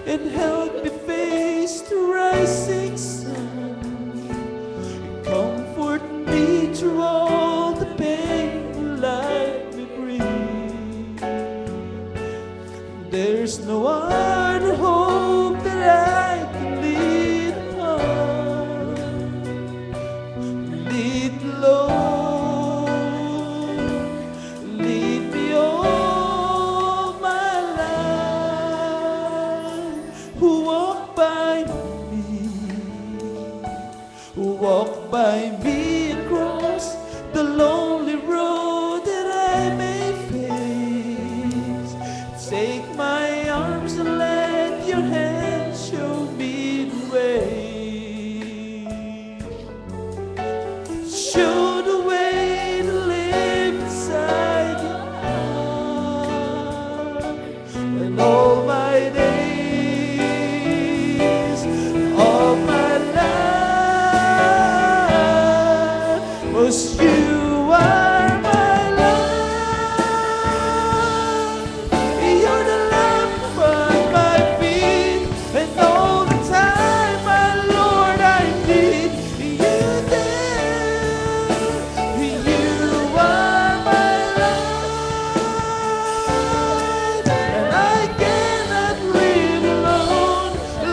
and help me face the rising sun. Comfort me through all the pain life may bring. There's no other hope that I can lean upon. Lead me, Lord, lead me all my life. Walk by me, walk by me across the lonely road that I may face. Take my arms and let your hand show me the way. Show the way to live inside your heart. And all my days, all my life, was you are my life. You're the lamp upon my feet, and all the time, my Lord, I need you there. You are my life, and I cannot live alone.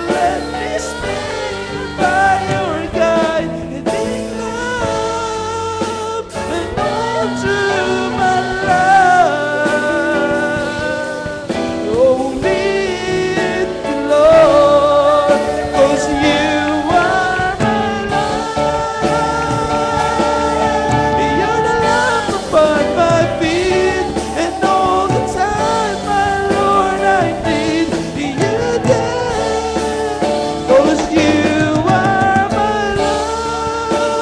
Let me stay by your guide and in love and all through my life. Oh, lead me, Lord, 'cause you are my life. You're the lamp upon my feet, and all the time, my Lord, I need you there. 'Cause you are my life,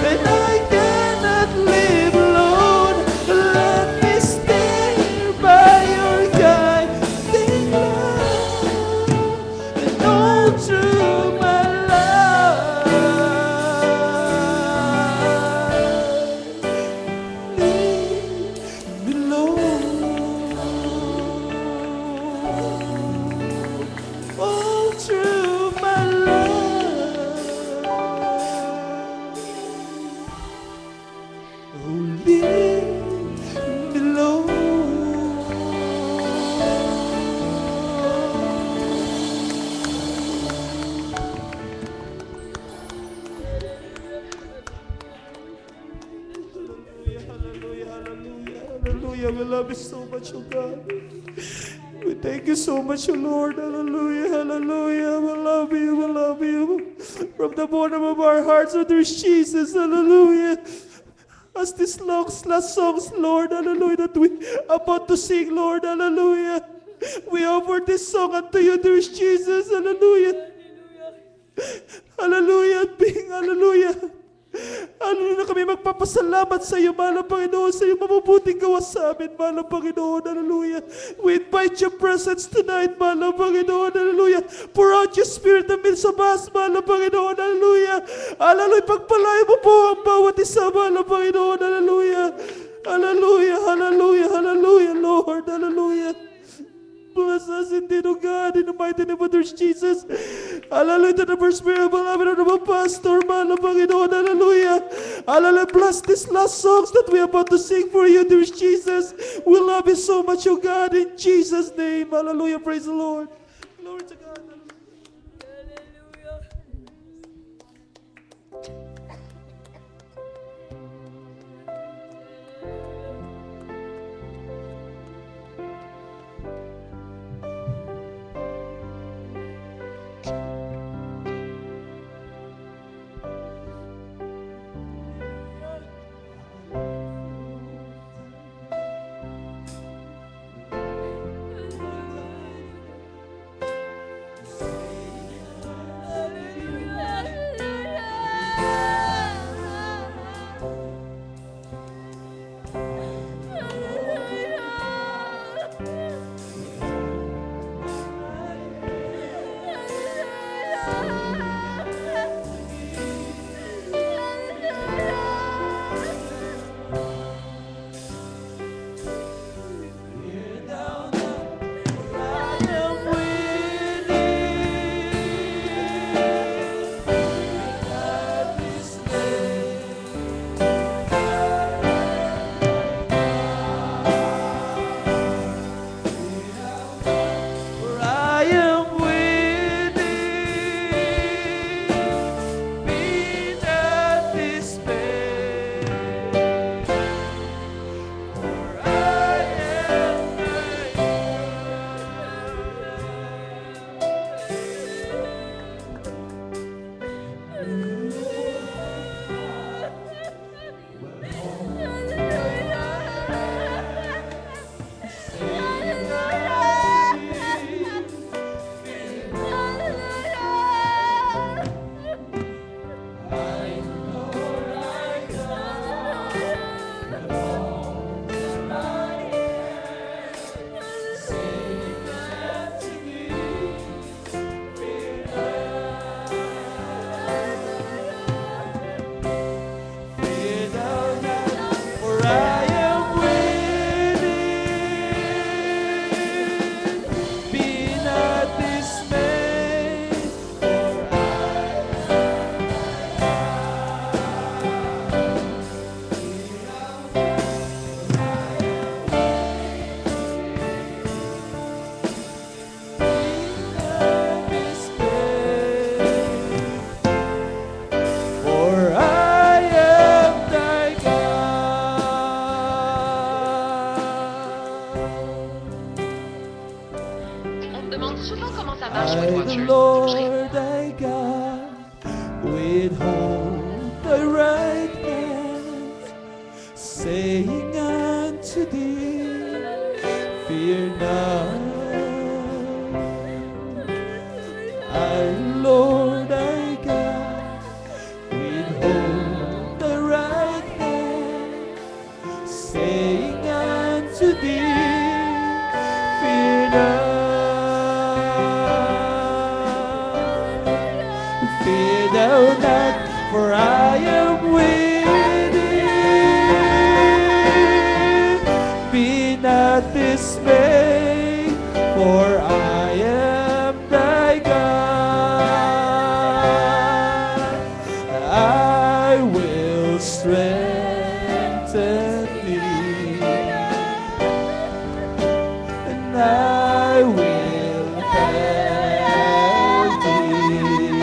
and I cannot live alone. Let me stay by your guiding love and all through my life. Lead me, Lord, all through my life. Oh, lead me, Lord. Hallelujah, hallelujah, hallelujah. We love you so much, oh God. We thank you so much, oh Lord. Hallelujah, hallelujah. We love you, we love you. From the bottom of our hearts, oh, there's Jesus. Hallelujah. As this last songs, Lord, hallelujah, that we about to sing, Lord, hallelujah. We offer this song unto you, there's Jesus, hallelujah. Hallelujah, at being, hallelujah. Hallelujah, kami magpapasalamat sa iyo, mahal na Panginoon, sa iyo mabubuting gawa sa amin, mahal na Panginoon, hallelujah. We invite your presence tonight, mahal na Panginoon, hallelujah. Pour out your spirit na midst of us, mahal na Panginoon, hallelujah. Hallelujah, pagpalayo mo po ang bawat isa, mahal na Panginoon, hallelujah. Hallelujah, hallelujah, hallelujah, Lord, hallelujah. Bless us indeed, O God, in the mighty name of Jesus. Hallelujah to the first spirit, beloved of the pastor, man of Panginoon, hallelujah. Hallelujah, bless these last songs that we are about to sing for you, dear Jesus. We love you so much, O God, in Jesus' name. Hallelujah, praise the Lord. Glory to God. souvent comment ça marche pour I, une the voiture. Lord thy God, withhold thy right hand, saying unto thee, fear not. I, Lord thy God, withhold the right hand, saying unto thee, fear not. Fear thou not, for I am with thee. Be not dismayed, for I am thy God. I will strengthen thee, and I will help thee.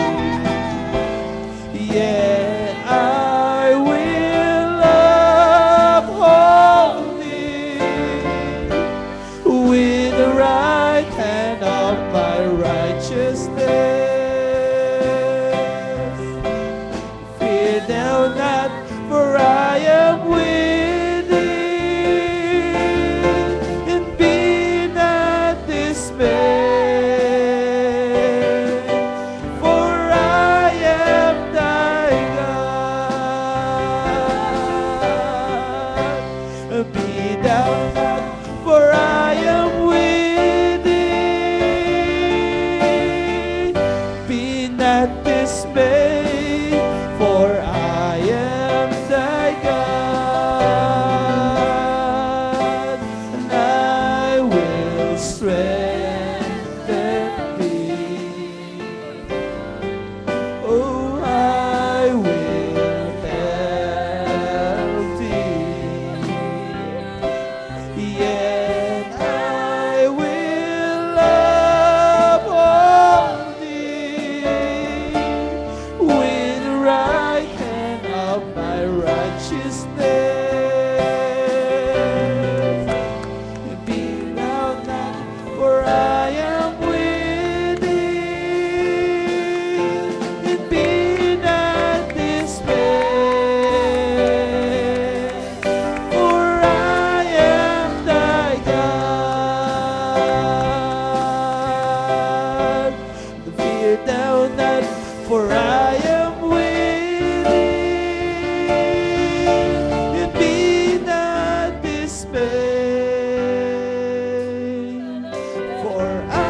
Yeah, I will uphold thee with the right hand of my righteousness. Fear thou not, for I am with thee, and be not dismayed, for I am thy God. Be thou not, for I am with thee. Be not dismayed, for I am thy God, and I will strengthen thee. Oh, I will help thee. Yet I will uphold thee with the right hand of my righteousness. Be thou not, for I am with thee, and be not dismayed, for I am thy God. Fear thou not, for I am with thee, and be not dismayed, for I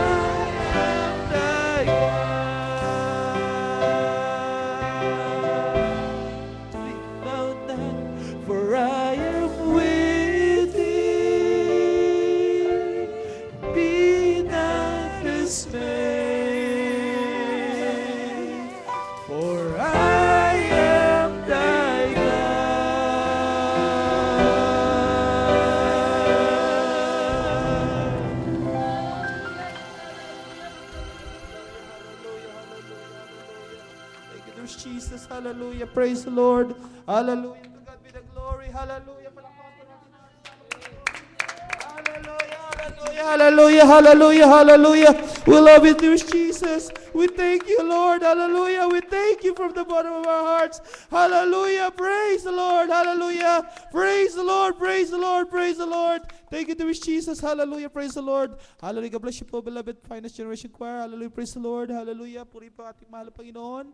am thy God. Fear thou not, for I am with thee. Be not dismayed, for I am thy God. Thank you, Lord Jesus. Hallelujah. Praise the Lord. Hallelujah. To God be the glory. Hallelujah. Palakpakan po natin ang Hallelujah. Hallelujah. Hallelujah. Hallelujah. Hallelujah. We love you, Lord Jesus. We thank you, Lord. Hallelujah. We thank you from the bottom of our hearts. Hallelujah. Praise the Lord. Hallelujah. Praise the Lord. Praise the Lord. Praise the Lord. Thank you, Lord Jesus. Hallelujah. Praise the Lord. Hallelujah. God bless you po, beloved Finest Generation Choir. Hallelujah. Praise the Lord. Hallelujah. Puri po ating mahal na Panginoon.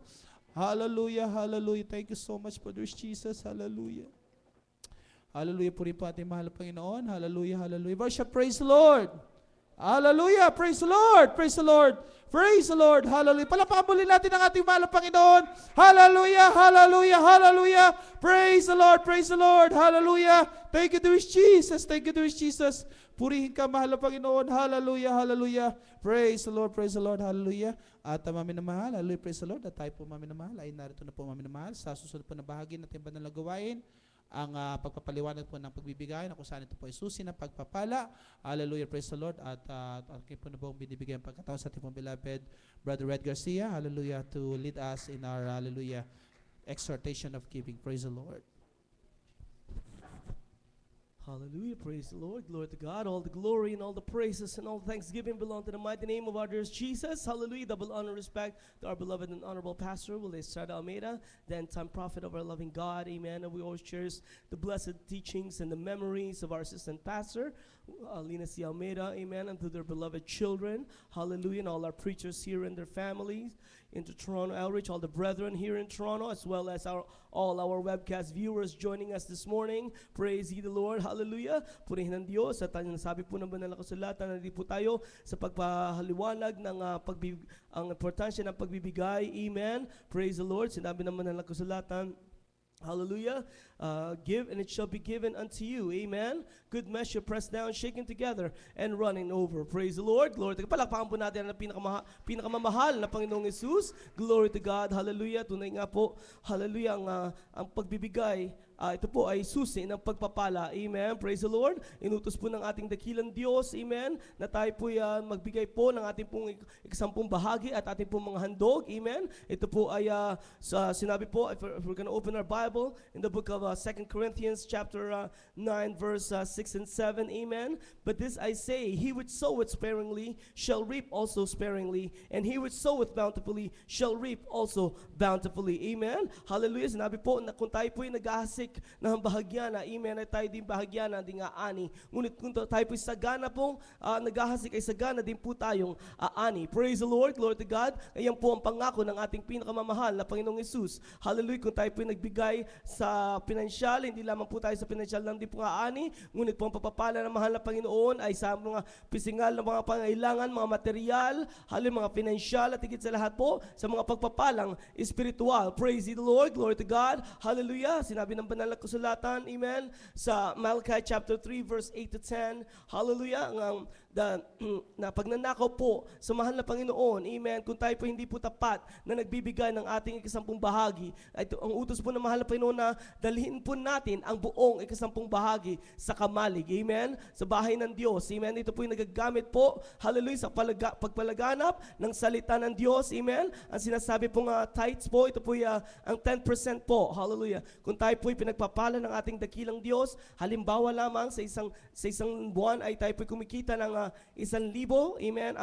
Hallelujah. Hallelujah. Thank you so much po, Lord Jesus. Hallelujah. Hallelujah. Puri po ating mahal na Panginoon. Hallelujah. Hallelujah. Worship. Praise the Lord. Hallelujah. Praise the Lord. Praise the Lord. Praise the Lord. Hallelujah. Palakpakan muli natin ang ating mahal na Panginoon. Hallelujah. Hallelujah. Hallelujah. Praise the Lord. Praise the Lord. Hallelujah. Thank you, dear Jesus. Thank you, dear Jesus. Purihin ka, mahal na Panginoon. Hallelujah. Hallelujah. Praise the Lord. Praise the Lord. Hallelujah. At mami na mahal. Hallelujah. Praise the Lord. At tayo po, mami na mahal, ay narito na po, mami na mahal, sa susunod po na bahagi natin ba na gawain ang pagpapaliwanag po ng pagbibigay na kung saan ito po ay susi na pagpapala. Hallelujah, praise the Lord. At akin po na po binibigay ang pagkataon sa ating pong beloved Brother Red Garcia, hallelujah, to lead us in our, hallelujah, exhortation of giving. Praise the Lord. Hallelujah. Praise the Lord. Glory to God. All the glory and all the praises and all the thanksgiving belong to the mighty name of our dear Jesus. Hallelujah. Double honor and respect to our beloved and honorable pastor, Will Estrada Almeida, the end-time prophet of our loving God. Amen. And we always cherish the blessed teachings and the memories of our assistant pastor, Lina C. Almeida. Amen. And to their beloved children. Hallelujah. And all our preachers here and their families into Toronto Outreach, all the brethren here in Toronto, as well as all our webcast viewers joining us this morning. Praise ye the Lord. Hallelujah. Purihin ng Diyos. At sabi po ng banal na kasulatan, nandito po tayo sa pagpahaliwanag ng ang importansya ng pagbibigay. Amen. Praise the Lord. Sinabi ng banal na kasulatan, hallelujah. Give and it shall be given unto you. Amen. Good measure, pressed down, shaken together, and running over. Praise the Lord. Glory to God. Palakpakan po natin ang pinakamamahal na Panginoong Jesus. Glory to God. Hallelujah. Tunay nga po. Hallelujah. Ang pagbibigay, ito po ay susi ng pagpapala. Amen. Praise the Lord. Inutos po ng ating dakilang Diyos. Amen. Na tayo po magbigay po ng ating pong ikasampung bahagi at ating pong mga handog. Amen. Ito po ay sinabi po, if we're going to open our Bible in the book of 2 Corinthians chapter 9 verse 6 and 7. Amen. But this I say, he which soweth sparingly shall reap also sparingly, and he which soweth bountifully shall reap also bountifully. Amen. Hallelujah. Sinabi po na kung tayo po ay nag-ahasik ng bahagyana, amen, ay tayo din bahagyana din aani. Ngunit kung tayo po ay sagana pong nag-ahasik, ay sagana din po tayong aani. Praise the Lord. Glory to God. Ayan po ang pangako ng ating pinakamamahal na Panginoong Jesus. Hallelujah. Kung tayo po ay nagbigay sa pinansyal, hindi lamang po tayo sa pinansyal lang din po aani, ngunit po ang pagpapala ng mahal na Panginoon ay sa mga pisingal na mga pangailangan, mga material, mga pinansyal at higit sa lahat po sa mga pagpapalang espiritual. Praise the Lord. Glory to God. Hallelujah. Sinabi ng banal na kasulatan, amen, sa Malachi chapter 3 verse 8 to 10. Hallelujah. Na pagnanakaw po sa mahal na Panginoon, amen, kung tayo po hindi po tapat na nagbibigay ng ating ikasampung bahagi, ito ang utos po ng mahal na Panginoon na dalhin po natin ang buong ikasampung bahagi sa kamalig, amen, sa bahay ng Diyos, amen. Ito po yung nagagamit po, hallelujah, sa pagpalaganap ng salita ng Diyos, amen. Ang sinasabi pong tithes po, ito po yung ang 10% po, hallelujah. Kung tayo po pinagpapala ng ating dakilang Diyos, halimbawa lamang sa isang buwan ay tayo po kumikita ng 1,000, amen,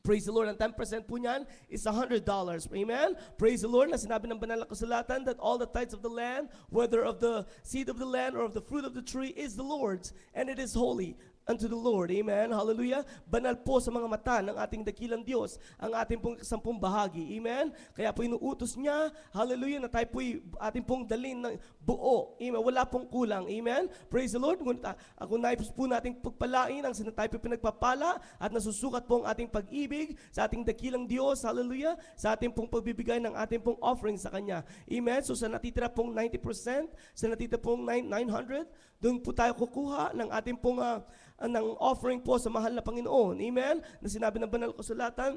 praise the Lord, ang 10% po niyan is $100. Amen? Praise the Lord, na sinabi ng banal na kasulatan that all the tithes of the land, whether of the seed of the land or of the fruit of the tree, is the Lord's, and it is holy unto the Lord. Amen? Hallelujah. Banal po sa mga mata ng ating dakilang Diyos ang ating pong ikasampung bahagi. Amen? Kaya po inuutos niya, hallelujah, na tayo po ating pong dalhin ng buo. Amen? Wala pong kulang. Amen? Praise the Lord. Kung naipos po nating pagpalain ang tayo po pinagpapala at nasusukat po ang ating pag-ibig sa ating dakilang Diyos. Hallelujah. Sa ating pong pagbibigay ng ating pong offering sa Kanya. Amen? So sa natitira pong 90%, sa natitira pong 900, doon po tayo kukuha ng ating pong ng offering po sa mahal na Panginoon. Amen? Na sinabi ng banal na kasulatan,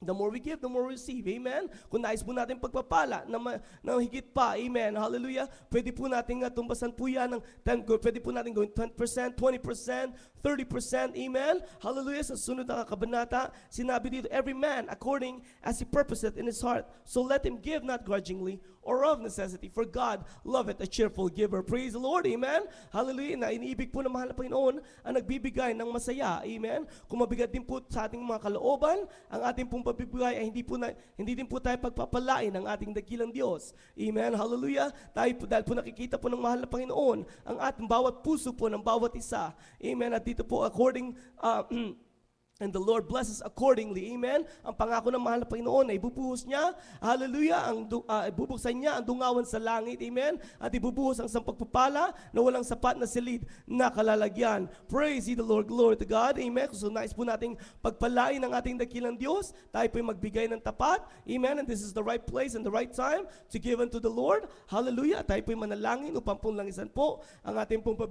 the more we give, the more we receive. Amen? Kung nais po natin pagpapala na higit pa, amen, hallelujah, pwede po natin tumbasan po yan ng 10, pwede po natin gawin 10%, 20%, 30%, amen, hallelujah. Sa sunod na kabanata, sinabi dito, every man according as he purposeth in his heart, so let him give not grudgingly or of necessity, for God loveth a cheerful giver. Praise the Lord, amen, hallelujah. Na iniibig po ng mahal na Panginoon ang nagbibigay ng masaya, amen. Kung mabigat din po sa ating mga kalooban, ang ating pong pagbibigay ay hindi din po tayo pagpapalain ng ating dakilang Diyos. Amen. Hallelujah. Tayo po, dahil po nakikita po ng mahal na Panginoon ang ating bawat puso po ng bawat isa. Amen. At dito po according and the Lord blesses accordingly. Amen. Ang pangako ng mahal na Panginoon ay ibubuhos niya. Hallelujah. Ibubuksan niya ang dungawan sa langit. Amen. At ibubuhos ang sampagpapala na walang sapat na silid na kalalagyan. Praise ye the Lord. Glory to God. Amen. So nais po nating pagpalain ng ating dakilang Diyos. Tayo po ay magbigay ng tapat. Amen. And this is the right place and the right time to give unto the Lord. Hallelujah. Tayo po ay manalangin upang punlangisan po ang ating pong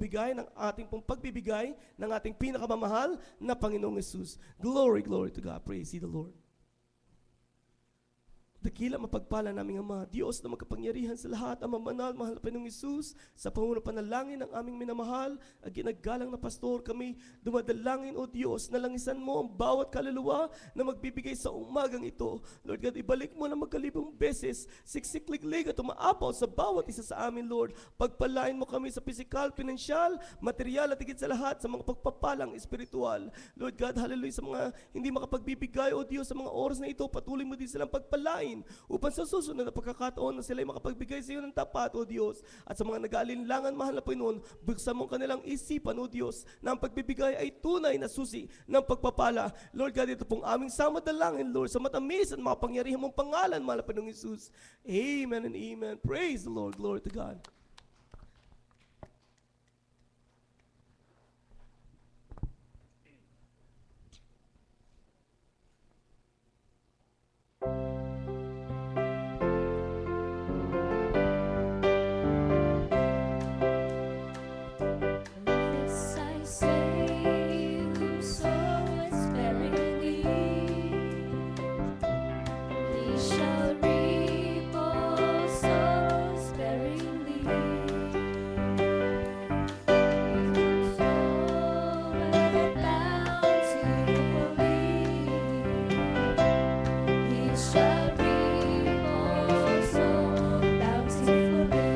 pagbibigay ng ating pinakamamahal na Panginoong Jesus. Glory, glory to God. Praise ye the Lord. Dakila mapagpala naming Ama, Diyos na magkapangyarihan sa lahat, ang mamanal, mahal na Panginoong Isus, sa panguno panalangin ng aming minamahal, at ginagalang na pastor kami, dumadalangin, O Diyos, nalangisan mo ang bawat kaluluwa na magbibigay sa umagang ito. Lord God, ibalik mo na magkalibong beses, siksikliglig at umaapaw sa bawat isa sa amin, Lord. Pagpalain mo kami sa physical, pinansyal, material at higit sa lahat sa mga pagpapalang espiritual. Lord God, hallelujah, sa mga hindi makapagbibigay, O Diyos, sa mga oras na ito, patuloy mo din silang pagpalain upang sa susunod na pagkakataon na sila ay makapagbigay sa iyo ng tapat, O Diyos. At sa mga nag-aalinlangan, mahal na Panginoon, buksan mo kanilang isipan, O Diyos, na ang pagbibigay ay tunay na susi ng pagpapala. Lord God, ito pong aming samadalangin, Lord, sa matamis at makapangyarihan mong pangalan, mahal na Panginoong Isus. Amen and amen. Praise the Lord. Glory to God. This I say, whoso is sparingly, he shall reap also sparingly. Whosoever bountifully, he shall reap also bountifully.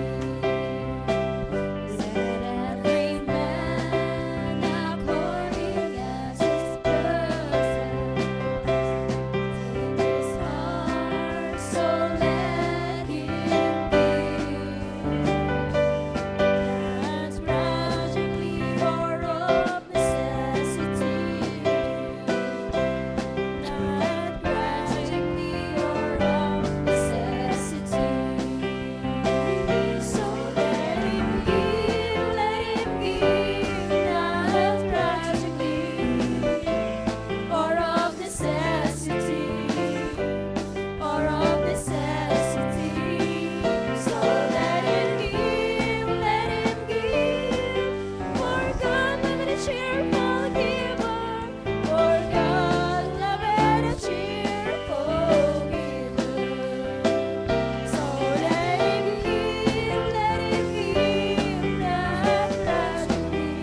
Let every man according as his purpose in his heart, so let him give. As grudgingly or of necessity, not grudgingly or of necessity. So let him give, not grudgingly or of necessity, or of necessity. So let him give, for God loveth a cheerful giver, for God loveth a cheerful giver. So let him give, not grudgingly,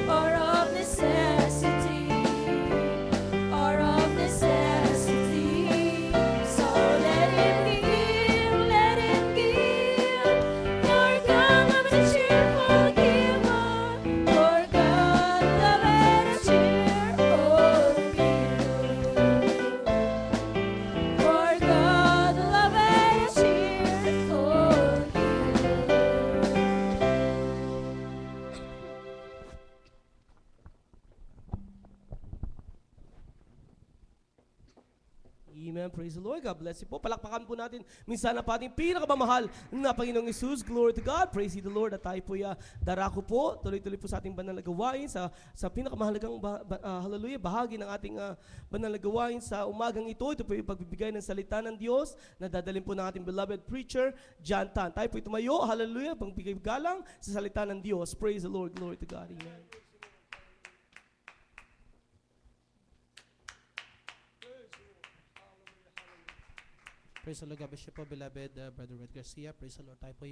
or of necessity, or of necessity. So let him give, for God loveth a cheerful giver, for God loveth a cheerful giver, for God loveth a cheerful giver. Amen. Praise the Lord. God bless you po. Palakpakan po natin minsan na pa ating pinakamamahal na Panginoong Isus. Glory to God. Praise the Lord. At tayo po darako po. Tuloy-tuloy po sa ating banal na gawain sa pinakamahalagang hallelujah, bahagi ng ating banal na gawain sa umagang ito. Ito po yung pagbibigay ng salita ng Diyos na dadalhin po ng ating beloved preacher, John Tan. Tayo po tumayo. Hallelujah. Pangbigay galang sa salita ng Diyos. Praise the Lord. Glory to God. Amen. Praise the Lord, God bless you po, beloved Brother Red Garcia. Praise the Lord, tayo po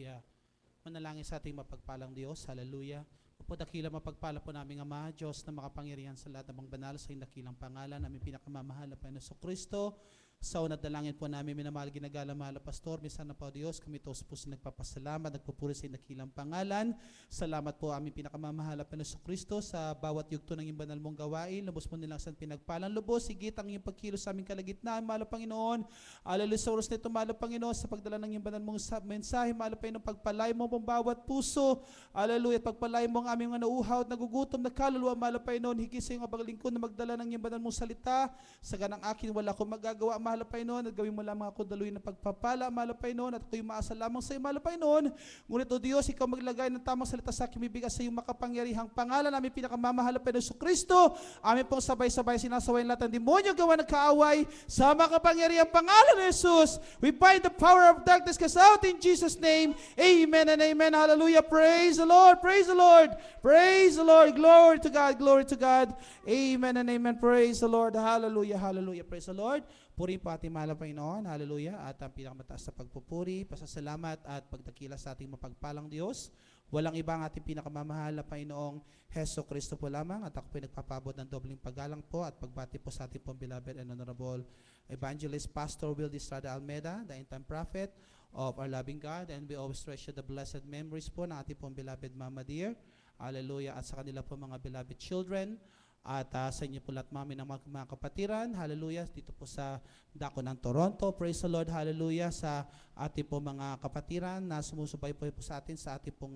manalangin sa ating mapagpalang Diyos. Hallelujah. Po dakila mapagpala po naming Ama, Diyos na makapangyarihan sa lahat ng mga banal sa iyong dakilang pangalan, aming pinakamamahal na Panginoon Kristo. Sa unang dalangin po namin, minamahal, ginagala, mahal na Pastor, minsan na po Diyos, kami tos po sa nagpapasalamat, nagpupuri sa iyong dakilang pangalan. Salamat po aming pinakamamahal na Panginoon Kristo sa bawat yugto ng iyong banal mong gawain. Lubos mo nilang sa pinagpalang lubos, higit ang iyong pagkilos sa aming kalagitnaan, mahal na Panginoon. Hallelujah sa oras nito, mahal na Panginoon, sa pagdala ng iyong banal mong mensahe, mahal na Panginoon, pagpalay mo ang bawat puso. Hallelujah, pagpalay mo ang aming mga nauuhaw at nagugutom na kaluluwa, mahal na Panginoon, higit sa iyong abang lingkod na magdala ng iyong banal mong salita. Sa ganang akin, wala akong magagawa, mahal na Panginoon, at gawin mo lamang ako daluyan ng pagpapala, mahal na Panginoon, at ako'y maasa lamang sa iyo, mahal na Panginoon. Ngunit, O Diyos, ikaw maglagay ng tamang salita sa aking bibig sa iyong makapangyarihang pangalan, aming pinakamamahal na Panginoon Kristo. Amin pong sabay-sabay sinasawayin lahat ng demonyo, gawa ng kaaway, sa makapangyarihang pangalan ni Jesus. We bind the power of darkness cast out in Jesus' name. Amen and amen. Hallelujah. Praise the Lord. Praise the Lord. Praise the Lord. Glory to God. Glory to God. Amen and amen. Praise the Lord. Hallelujah. Hallelujah. Praise the Lord. Purihin po ating mahal na Panginoon, hallelujah, at ang pinakamataas na pagpupuri, pasasalamat at pagdakila sa ating mapagpalang Diyos. Walang iba ang ating pinakamamahal na Panginoong Heso Kristo po lamang, at ako po nagpapabot ng dobling paggalang po at pagbati po sa ating pong beloved and honorable Evangelist Pastor Will Estrada Almeida, the end-time prophet of our loving God, and we always treasure the blessed memories po ng ating pong beloved Mama Dear, hallelujah, at sa kanila po mga beloved children, at sa inyo po lahat mami ng mga kapatiran, hallelujah, dito po sa Dako ng Toronto, praise the Lord, hallelujah, sa ating po mga kapatiran na sumusubay po sa atin sa ating pong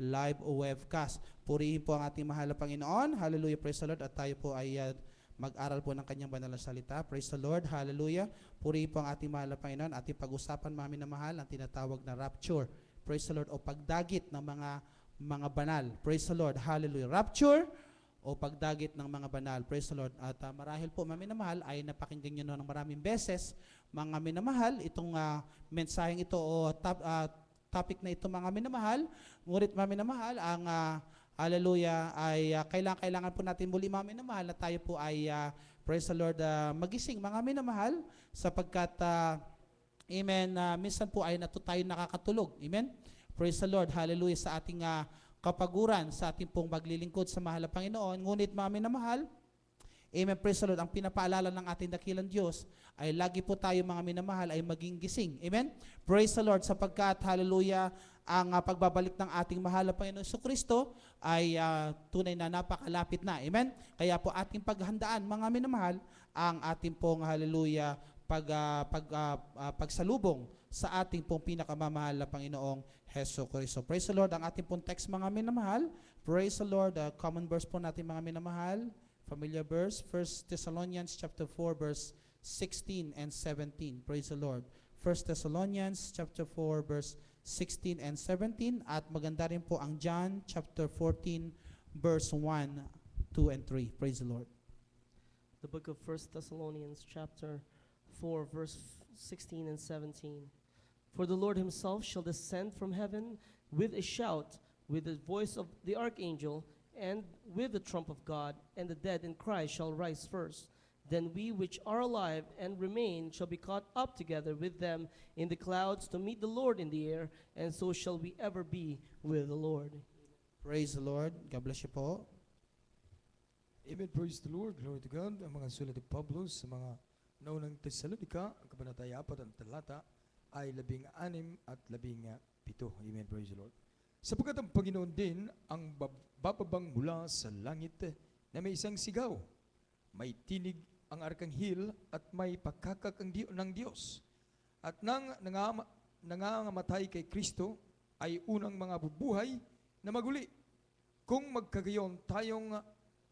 live webcast. Purihin po ang ating mahal na Panginoon, hallelujah, praise the Lord, at tayo po ay mag-aral po ng kanyang banal na salita, praise the Lord, hallelujah. Purihin po ang ating mahal na Panginoon, ating pag-usapan mami na mahal, ang tinatawag na rapture, praise the Lord, o pagdagit ng mga banal, praise the Lord, hallelujah. Rapture o pagdagit ng mga banal. Praise the Lord. At marahil po, mga minamahal, ay napakinggan nyo ng maraming beses, mga minamahal, itong mensaheng ito o topic na ito, mga minamahal. Ngunit, mga minamahal, ang hallelujah, ay kailangan po natin muli, mga minamahal, na tayo po ay, praise the Lord, magising, mga minamahal, sapagkat, amen, minsan po ay tayo nakakatulog. Amen? Praise the Lord. Hallelujah, sa ating kapaguran sa ating pong maglilingkod sa mahal na Panginoon. Ngunit mami na mahal, amen, praise the Lord, ang pinapaalala ng ating dakilang Diyos ay lagi po tayo mga minamahal ay maging gising. Amen? Praise the Lord, sapagkat, hallelujah, ang pagbabalik ng ating mahal na Panginoon Jesucristo ay tunay na napakalapit na. Amen? Kaya po ating paghandaan, mga minamahal, ang ating pong, hallelujah, pagsalubong sa ating pong pinakamamahal na Panginoong Heso Kristo. Praise the Lord. Ang ating pong text, mga minamahal. Praise the Lord. Common verse po natin, mga minamahal. Familiar verse. 1 Thessalonians chapter 4 verse 16 and 17. Praise the Lord. 1 Thessalonians chapter 4 verse 16 and 17. At maganda rin po ang John chapter 14 verse 1, 2, and 3. Praise the Lord. The book of 1 Thessalonians chapter 4 verse 16 and 17. For the Lord himself shall descend from heaven with a shout, with the voice of the archangel, and with the trump of God, and the dead in Christ shall rise first. Then we which are alive and remain shall be caught up together with them in the clouds to meet the Lord in the air, and so shall we ever be with the Lord. Praise the Lord. God bless you po. Amen. Praise the Lord. Glory to God. Ang mga sulat ni Pablo sa mga naunang Tesalonika, ang kabanataya 4 ang talata ay 16 at 17. Amen. Praise the Lord. Sapagkat ang Panginoon din ang bababang mula sa langit na may isang sigaw. May tinig ang arkanghel at may pakakak ng Diyos. At nang nangangamatay kay Kristo ay unang mga bubuhay na maguli. Kung magkagayon tayong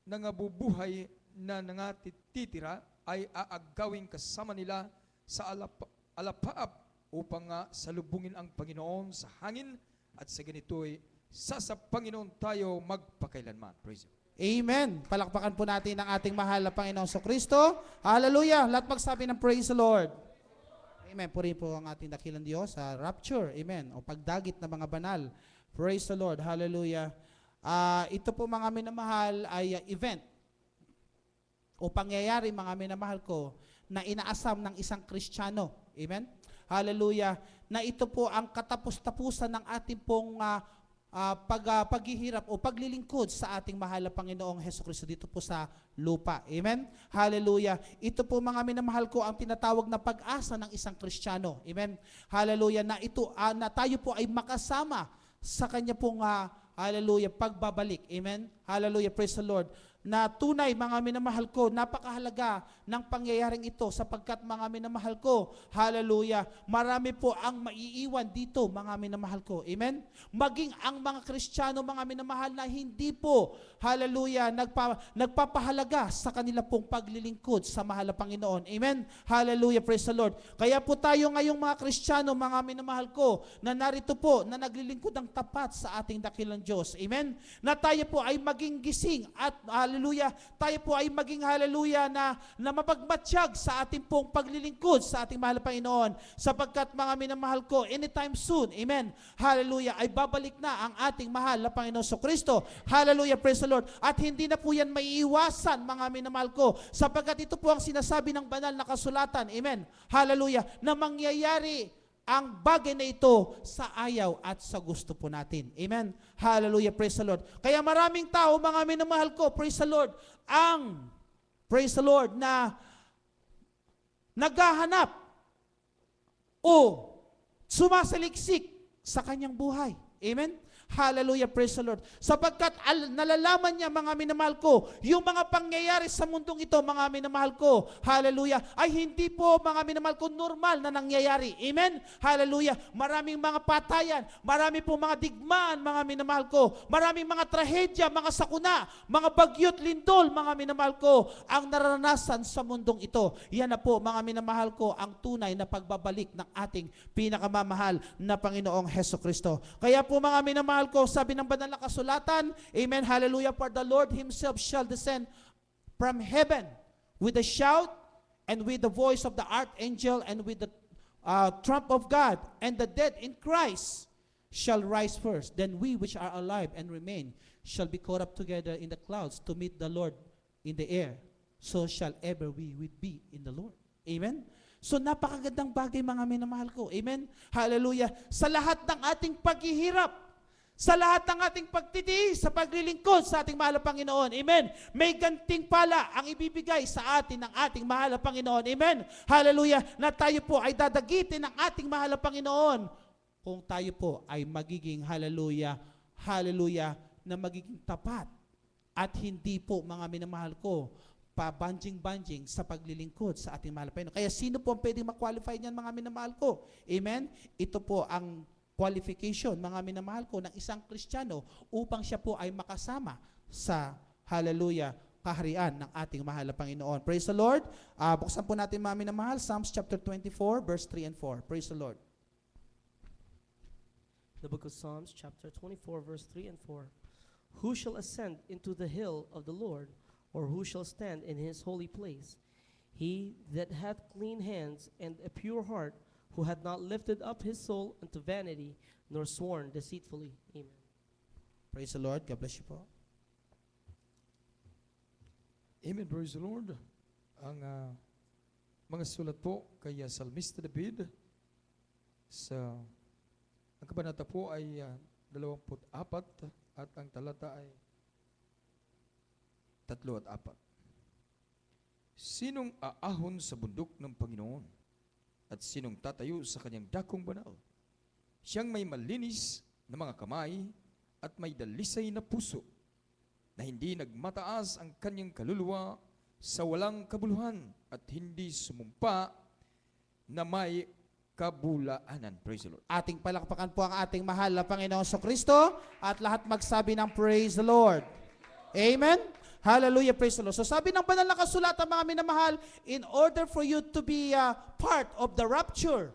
nangabubuhay na nangatitira ay aagawin kasama nila sa alapaap upang salubungin ang Panginoon sa hangin at sa ganito'y sa Panginoon tayo magpakailanman. Praise you. Amen. Palakpakan po natin ang ating mahal na Panginoon sa Kristo. Hallelujah. Lahat magsabi ng praise the Lord. Amen. Purihin po ang ating dakilang Diyos sa rapture. Amen. O pagdagit ng mga banal. Praise the Lord. Hallelujah. Ito po mga minamahal ay event o pangyayari, mga minamahal ko, na inaasam ng isang Kristiyano. Amen? Hallelujah. Na ito po ang katapos-tapusan ng ating pong paghihirap o paglilingkod sa ating mahal na Panginoong Hesukristo dito po sa lupa. Amen? Hallelujah. Ito po mga minamahal ko ang tinatawag na pag-asa ng isang Kristiyano. Amen? Hallelujah. Na ito, na tayo po ay makasama sa kanya pong hallelujah, pagbabalik. Amen? Hallelujah. Praise the Lord. Na tunay, mga minamahal ko, napakahalaga ng pangyayaring ito sapagkat mga minamahal ko, hallelujah, marami po ang maiiwan dito, mga minamahal ko. Amen? Maging ang mga Kristiyano, mga minamahal na hindi po, hallelujah, nagpapahalaga sa kanila pong paglilingkod sa mahal na Panginoon. Amen? Hallelujah, praise the Lord. Kaya po tayo ngayong mga Kristiyano, mga minamahal ko, na narito po, na naglilingkod ng tapat sa ating dakilang Diyos. Amen? Na tayo po ay maging gising at hallelujah, tayo po ay maging hallelujah na mapagmatsyag sa ating pong paglilingkod sa ating mahal na Panginoon, sapagkat mga minamahal ko, anytime soon, amen, hallelujah, ay babalik na ang ating mahal na Panginoon Kristo. Hallelujah, praise the Lord. At hindi na po yan maiiwasan, mga minamahal ko, sapagkat ito po ang sinasabi ng banal na kasulatan, amen, hallelujah, na mangyayari ang bagay na ito sa ayaw at sa gusto po natin. Amen. Hallelujah. Praise the Lord. Kaya maraming tao, mga minamahal ko, praise the Lord, praise the Lord, na naghahanap o sumasaliksik sa kanyang buhay. Amen. Hallelujah, praise the Lord. Sapagkat nalalaman niya, mga minamahal ko, yung mga pangyayari sa mundong ito, mga minamahal ko, hallelujah, ay hindi po, mga minamahal ko, normal na nangyayari. Amen? Hallelujah. Maraming mga patayan, marami po mga digmaan, mga minamahal ko, maraming mga trahedya, mga sakuna, mga bagyo't lindol, mga minamahal ko, ang naranasan sa mundong ito. Yan na po, mga minamahal ko, ang tunay na pagbabalik ng ating pinakamamahal na Panginoong Hesukristo. Kaya po, mga minamahal ko, sabi ng banal na kasulatan, amen, hallelujah, for the Lord Himself shall descend from heaven with a shout and with the voice of the archangel and with the trump of God, and the dead in Christ shall rise first. Then we which are alive and remain shall be caught up together in the clouds to meet the Lord in the air. So shall ever we be in the Lord. Amen? So napakagandang bagay, mga minamahal ko. Amen? Hallelujah. Sa lahat ng ating paghihirap, sa lahat ng ating pagtitiis, sa paglilingkod sa ating mahal na Panginoon. Amen. May ganting pala ang ibibigay sa atin ng ating mahal na Panginoon. Amen. Hallelujah. Na tayo po ay dadagitin ng ating mahal na Panginoon kung tayo po ay magiging, hallelujah, hallelujah, na magiging tapat at hindi po, mga minamahal ko, pabanjing-banjing sa paglilingkod sa ating mahal na Panginoon. Kaya sino po ang pwedeng ma-qualify niyan, mga minamahal ko? Amen. Ito po ang qualification, mga minamahal ko, ng isang Kristiyano upang siya po ay makasama sa, hallelujah, kaharian ng ating mahal na Panginoon. Praise the Lord. Buksan po natin, mga minamahal, Psalms chapter 24, verse 3 and 4. Praise the Lord. The book of Psalms, chapter 24, verse 3 and 4. Who shall ascend into the hill of the Lord, or who shall stand in His holy place? He that hath clean hands and a pure heart, who had not lifted up his soul unto vanity, nor sworn deceitfully. Amen. Praise the Lord. God bless you po. Amen. Praise the Lord. Ang mga sulat po kay Salmista David sa ang kabanata po ay 24 at ang talata ay 3 at 4. Sinong aahon sa bundok ng Panginoon? At sinong tatayo sa kanyang dakong banal? Siyang may malinis na mga kamay at may dalisay na puso, na hindi nagmataas ang kanyang kaluluwa sa walang kabuluhan at hindi sumumpa na may kabulaanan. Praise the Lord. Ating palakpakan po ang ating mahal na Panginoon Kristo at lahat magsabi ng praise the Lord. Amen. Hallelujah, praise the Lord. So sabi ng banal na kasulatan, mga minamahal, in order for you to be part of the rapture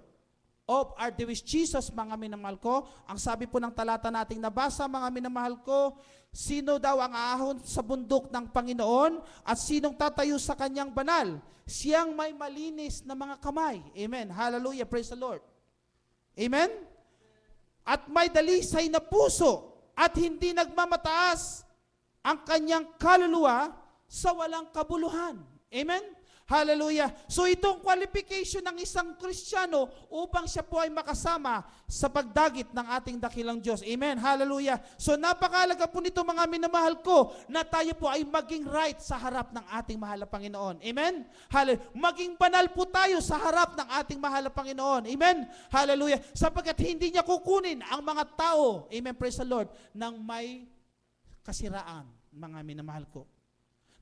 of our dear Jesus, mga minamahal ko, ang sabi po ng talata nating nabasa, mga minamahal ko, sino daw ang aahon sa bundok ng Panginoon at sinong tatayo sa kanyang banal? Siyang may malinis na mga kamay. Amen. Hallelujah, praise the Lord. Amen. At may dalisay na puso at hindi nagmamataas ang kanyang kaluluwa sa walang kabuluhan. Amen? Hallelujah. So itong qualification ng isang Kristiyano upang siya po ay makasama sa pagdagit ng ating dakilang Diyos. Amen? Hallelujah. So napakahalaga po nito, mga minamahal ko, na tayo po ay maging right sa harap ng ating mahal na Panginoon. Amen? Hallelujah. Maging banal po tayo sa harap ng ating mahal na Panginoon. Amen? Hallelujah. Sapagkat hindi niya kukunin ang mga tao, amen, praise the Lord, ng may kasiraan, mga minamahal ko.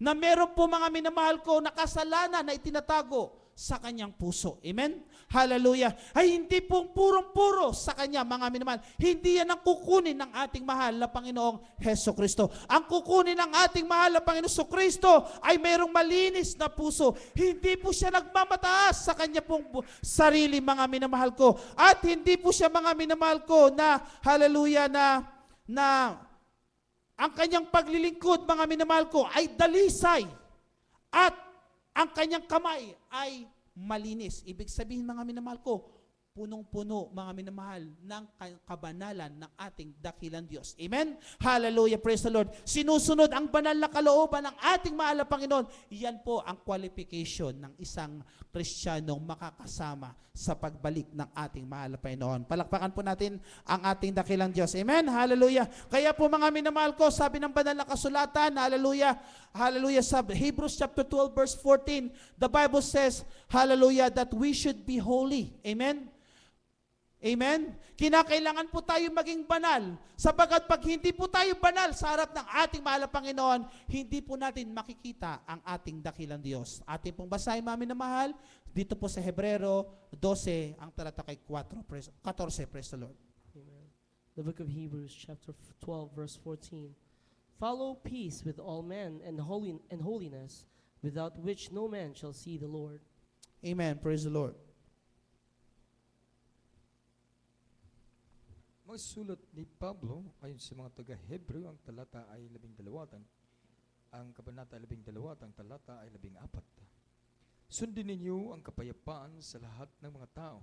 Na meron po, mga minamahal ko, na kasalanan na itinatago sa kanyang puso. Amen? Hallelujah. Ay hindi pong purong-puro sa kanya, mga minamahal. Hindi yan ang kukunin ng ating mahal na Panginoong Hesukristo. Ang kukunin ng ating mahal na Panginoong Hesukristo ay mayroong malinis na puso. Hindi po siya nagmamataas sa kanya pong sarili, mga minamahal ko. At hindi po siya, mga minamahal ko, na hallelujah, na ang kanyang paglilingkod, mga minamahal ko, ay dalisay. At ang kanyang kamay ay malinis. Ibig sabihin, mga minamahal ko, punong-puno, mga minamahal, ng kabanalan ng ating dakilang Diyos. Amen? Hallelujah, praise the Lord. Sinusunod ang banal na kalooban ng ating mahal na Panginoon. Yan po ang qualification ng isang Kristiyanong makakasama sa pagbalik ng ating mahal na Panginoon. Palakpakan po natin ang ating dakilang Diyos. Amen? Hallelujah. Kaya po, mga minamahal ko, sabi ng banal na kasulatan, hallelujah, hallelujah, sa Hebrews chapter 12 verse 14, the Bible says, hallelujah, that we should be holy. Amen? Amen? Kinakailangan po tayo maging banal. Sapagat pag hindi po tayo banal sa harap ng ating mahal na Panginoon, hindi po natin makikita ang ating dakilang Diyos. Ating pong basahin, mga minamahal, dito po sa Hebrero 12, ang talata kay 14, praise the Lord. Amen. The book of Hebrews, chapter 12, verse 14. Follow peace with all men and holiness, without which no man shall see the Lord. Amen. Praise the Lord. Mga sulat ni Pablo, ayon sa mga taga-Hebreo, ang talata ay 12, ang kabanata ay 12, ang talata ay 14. Sundin ninyo ang kapayapaan sa lahat ng mga tao,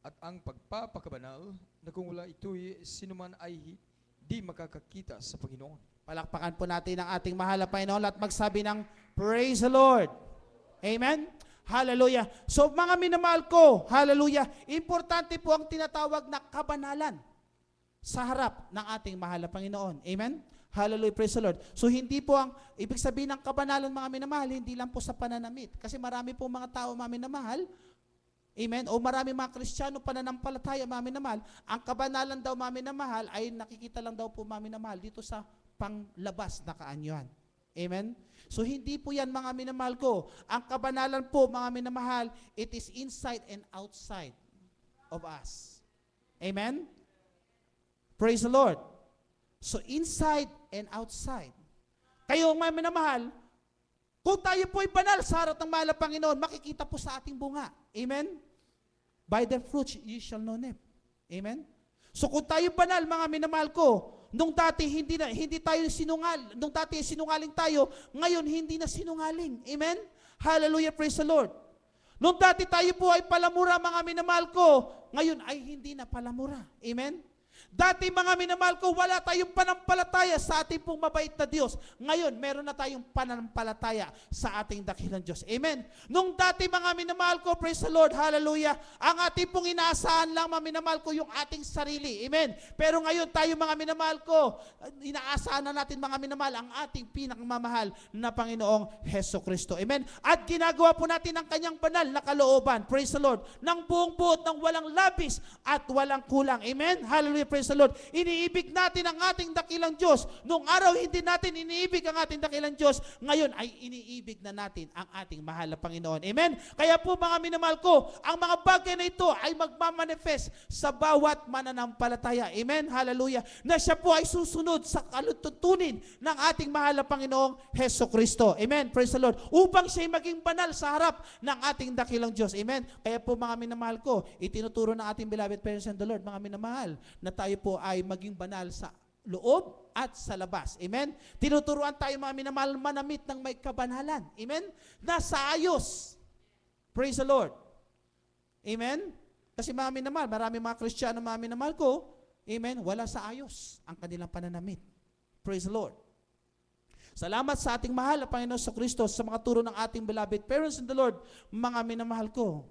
at ang pagpapakabanal na kung wala ito'y sinuman ay di makakakita sa Panginoon. Palakpakan po natin ang ating mahal na Panginoon at magsabi ng Praise the Lord. Amen? Hallelujah. So mga minamahal ko, hallelujah, importante po ang tinatawag na kabanalan sa harap ng ating mahal na Panginoon. Amen? Hallelujah, praise the Lord. So hindi po ang, ibig sabihin ng kabanalan, mga minamahal, hindi lang po sa pananamit. Kasi marami po mga tao, mga minamahal, amen, o marami mga Kristiyano pananampalataya, mga minamahal, ang kabanalan daw, mga minamahal, ay nakikita lang daw po, mga minamahal, dito sa panglabas na kaanyuan. Amen? So hindi po yan, mga minamahal ko. Ang kabanalan po, mga minamahal, it is inside and outside of us. Amen? Praise the Lord. So inside and outside. Kayo, mga minamahal, kung tayo po ay banal sa harap ng mahal na Panginoon, makikita po sa ating bunga. Amen? By the fruits you shall know them. Amen? So kung tayo banal, mga minamahal ko, nung dati hindi tayo sinungal, nung dati sinungaling tayo, ngayon hindi na sinungaling. Amen? Hallelujah, praise the Lord. Nung dati tayo po ay palamura, mga minamahal ko, ngayon ay hindi na palamura. Amen? Dati, mga minamahal ko, wala tayong panampalataya sa ating pong mabait na Diyos. Ngayon, meron na tayong panampalataya sa ating dakilang Diyos. Amen? Nung dati, mga minamahal ko, praise the Lord, hallelujah, ang ating pong inaasahan lang, mga minamahal ko, yung ating sarili. Amen? Pero ngayon, tayo, mga minamahal ko, inaasahan na natin, mga minamahal, ang ating pinakamamahal na Panginoong Heso Kristo. Amen? At ginagawa po natin ang kanyang banal na kalooban, praise the Lord, ng buong buot, ng walang labis at walang kulang. Amen? Hallelujah, praise the Lord. Iniibig natin ang ating dakilang Diyos. Noong araw, hindi natin iniibig ang ating dakilang Diyos. Ngayon ay iniibig na natin ang ating mahal na Panginoon. Amen? Kaya po, mga minamahal ko, ang mga bagay na ito ay magmamanifest sa bawat mananampalataya. Amen? Hallelujah. Na siya po ay susunod sa kalututunin ng ating mahal na Panginoong Heso Kristo. Amen? Praise the Lord. Upang siya ay maging banal sa harap ng ating dakilang Diyos. Amen? Kaya po, mga minamahal ko, itinuturo ng ating beloved parents and the Lord, mga minamahal, na tayo po ay maging banal sa loob at sa labas. Amen? Tinuturuan tayo, mga minamahal, manamit ng may kabanalan. Amen? Nasa ayos. Praise the Lord. Amen? Kasi, mga minamahal, marami mga Kristiyano, mga minamahal ko, amen, wala sa ayos ang kanilang pananamit. Praise the Lord. Salamat sa ating mahal na Panginoon sa Kristo, sa mga turo ng ating beloved parents in the Lord, mga minamahal ko,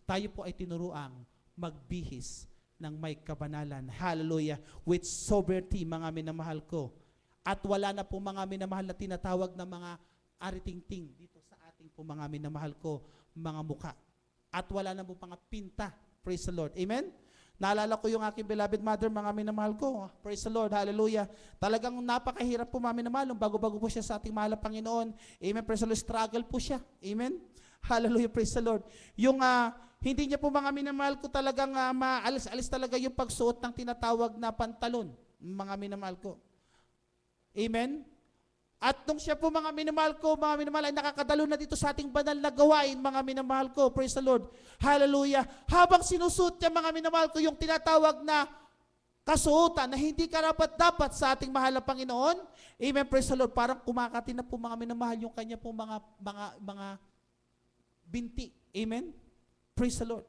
tayo po ay tinuruang magbihis ng may kabanalan. Hallelujah. With sobriety, mga minamahal ko. At wala na po, mga minamahal, na tinatawag na mga aritingting dito sa ating po, mga minamahal ko, mga muka. At wala na po mga pinta. Praise the Lord. Amen? Naalala ko yung aking beloved mother, mga minamahal ko. Praise the Lord. Hallelujah. Talagang napakahirap po, mga minamahal. Bago-bago po siya sa ating mahal na Panginoon. Amen. Praise the Lord. Struggle po siya. Amen. Hallelujah. Praise the Lord. Yung hindi niya po, mga minamahal ko, talagang maalis-alis talaga yung pagsuot ng tinatawag na pantalon, mga minamahal ko. Amen? At nung siya po, mga minamahal ko, mga minamahal, ay nakakadalo na dito sa ating banal na gawain, mga minamahal ko, praise the Lord. Hallelujah. Habang sinusuot niya, mga minamahal ko, yung tinatawag na kasuotan na hindi karapat-dapat sa ating mahal na Panginoon. Amen, praise the Lord. Parang kumakati na po mga minamahal yung kanya po mga binti. Amen, praise the Lord.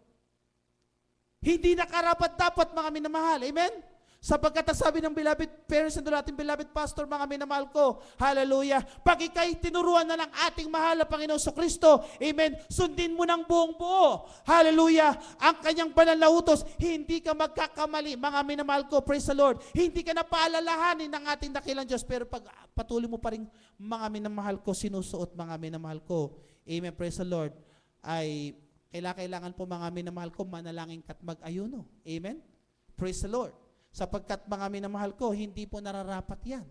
Hindi na karapat-dapat mga minamahal. Amen. Sapagkat ang sabi ng beloved parents and ating beloved pastor, mga minamahal ko, hallelujah, pag ikay tinuruan na ng ating mahal na Panginoon Kristo, amen, sundin mo ng buong buo, hallelujah, ang kanyang banal na utos, hindi ka magkakamali, mga minamahal ko, praise the Lord, hindi ka na paalalahanin ng ating dakilang Diyos, pero pag patuloy mo pa rin, mga minamahal ko, sinusuot, mga minamahal ko, amen, praise the Lord, ay kailangan po, mga minamahal ko, manalangin ka't mag-ayuno, amen, praise the Lord. Sapagkat mga minamahal ko, hindi po nararapat yan.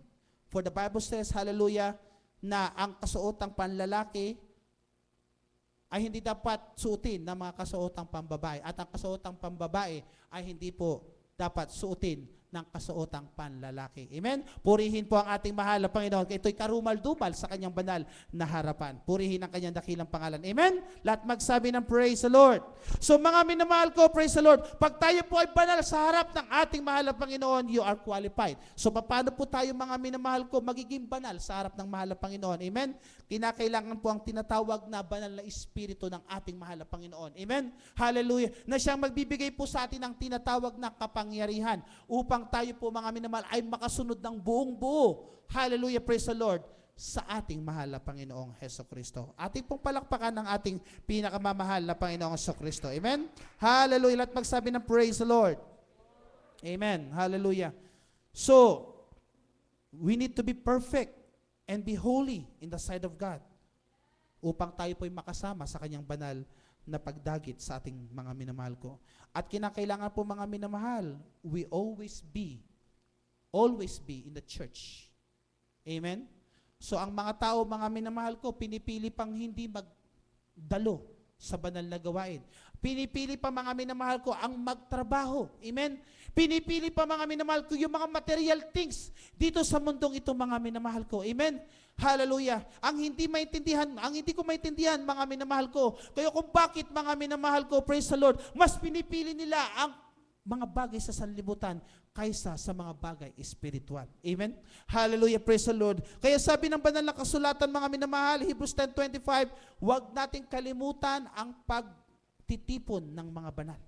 For the Bible says, hallelujah, na ang kasuotang panlalaki ay hindi dapat suotin ng mga kasuotang pambabae. At ang kasuotang pambabae ay hindi po dapat suotin ng kasuotang panlalaki. Amen? Purihin po ang ating mahal na Panginoon. Ito'y karumal-dumal sa kanyang banal na harapan. Purihin ang kanyang dakilang pangalan. Amen? Lahat magsabi ng praise the Lord. So mga minamahal ko, praise the Lord, pag tayo po ay banal sa harap ng ating mahal na Panginoon, you are qualified. So paano po tayo, mga minamahal ko, magiging banal sa harap ng mahal na Panginoon? Amen? Kinakailangan po ang tinatawag na banal na espiritu ng ating mahal na Panginoon. Amen? Hallelujah. Na siyang magbibigay po sa atin ng tinatawag na kapangyarihan upang tayo po, mga minamahal, ay makasunod ng buong buo. Hallelujah, praise the Lord, sa ating mahal na Panginoong Hesukristo. Ating pong palakpakan ng ating pinakamamahal na Panginoong Hesukristo. Amen? Hallelujah. Lahat magsabi ng praise the Lord. Amen. Hallelujah. So, we need to be perfect and be holy in the sight of God upang tayo po ay makasama sa kanyang banal na pagdagit sa ating mga minamahal ko. At kinakailangan po, mga minamahal, we always be in the church. Amen? So ang mga tao, mga minamahal ko, pinipili pang hindi magdalo sa banal na gawain. Pinipili pa, mga minamahal ko, ang magtrabaho. Amen? Pinipili pa, mga minamahal ko, yung mga material things dito sa mundong ito, mga minamahal ko. Amen? Hallelujah. Ang hindi ko maintindihan, mga minamahal ko, kaya kung bakit, mga minamahal ko, praise the Lord, mas pinipili nila ang mga bagay sa sanlibutan kaysa sa mga bagay espiritual. Amen? Hallelujah, praise the Lord. Kaya sabi ng banal na kasulatan, mga minamahal, Hebrews 10:25, huwag nating kalimutan ang pagtitipon ng mga banal.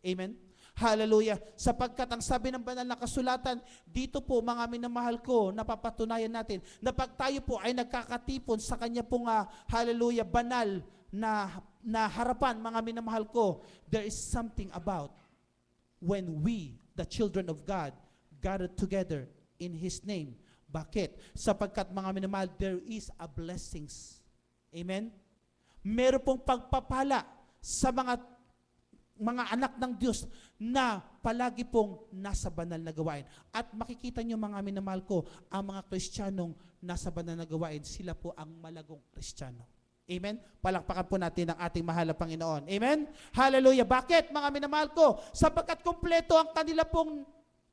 Amen? Hallelujah. Sapagkat ang sabi ng banal na kasulatan, dito po, mga minamahal ko, napapatunayan natin na pag tayo po ay nagkakatipon sa kanya pong, hallelujah, banal na harapan, mga minamahal ko, there is something about when we, the children of God, gathered together in His name. Bakit? Sapagkat, mga minamahal, there is a blessings. Amen? Meron pong pagpapala sa mga anak ng Diyos na palagi pong nasa banal na gawain. At makikita nyo, mga minamahal ko, ang mga Kristiyanong nasa banal na gawain, sila po ang malagong Kristiyano. Amen? Palakpakan po natin ang ating mahal na Panginoon. Amen? Hallelujah. Bakit, mga minamahal ko? Sapagkat kompleto ang kanila pong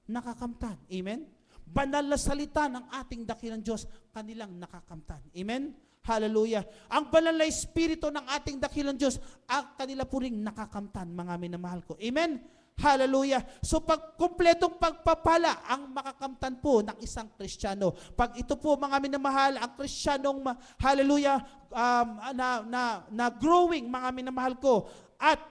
nakakamtan. Amen? Banal na salita ng ating dakilang Diyos, kanilang nakakamtan. Amen? Hallelujah. Ang banal na espiritu ng ating dakilang Diyos, ang kanila po ring nakakamtan, mga minamahal ko. Amen? Hallelujah. So pag kumpletong pagpapala ang makakamtan po ng isang Kristiyano. Pag ito po, mga minamahal, ang Kristiyanong, hallelujah, na growing, mga minamahal ko, at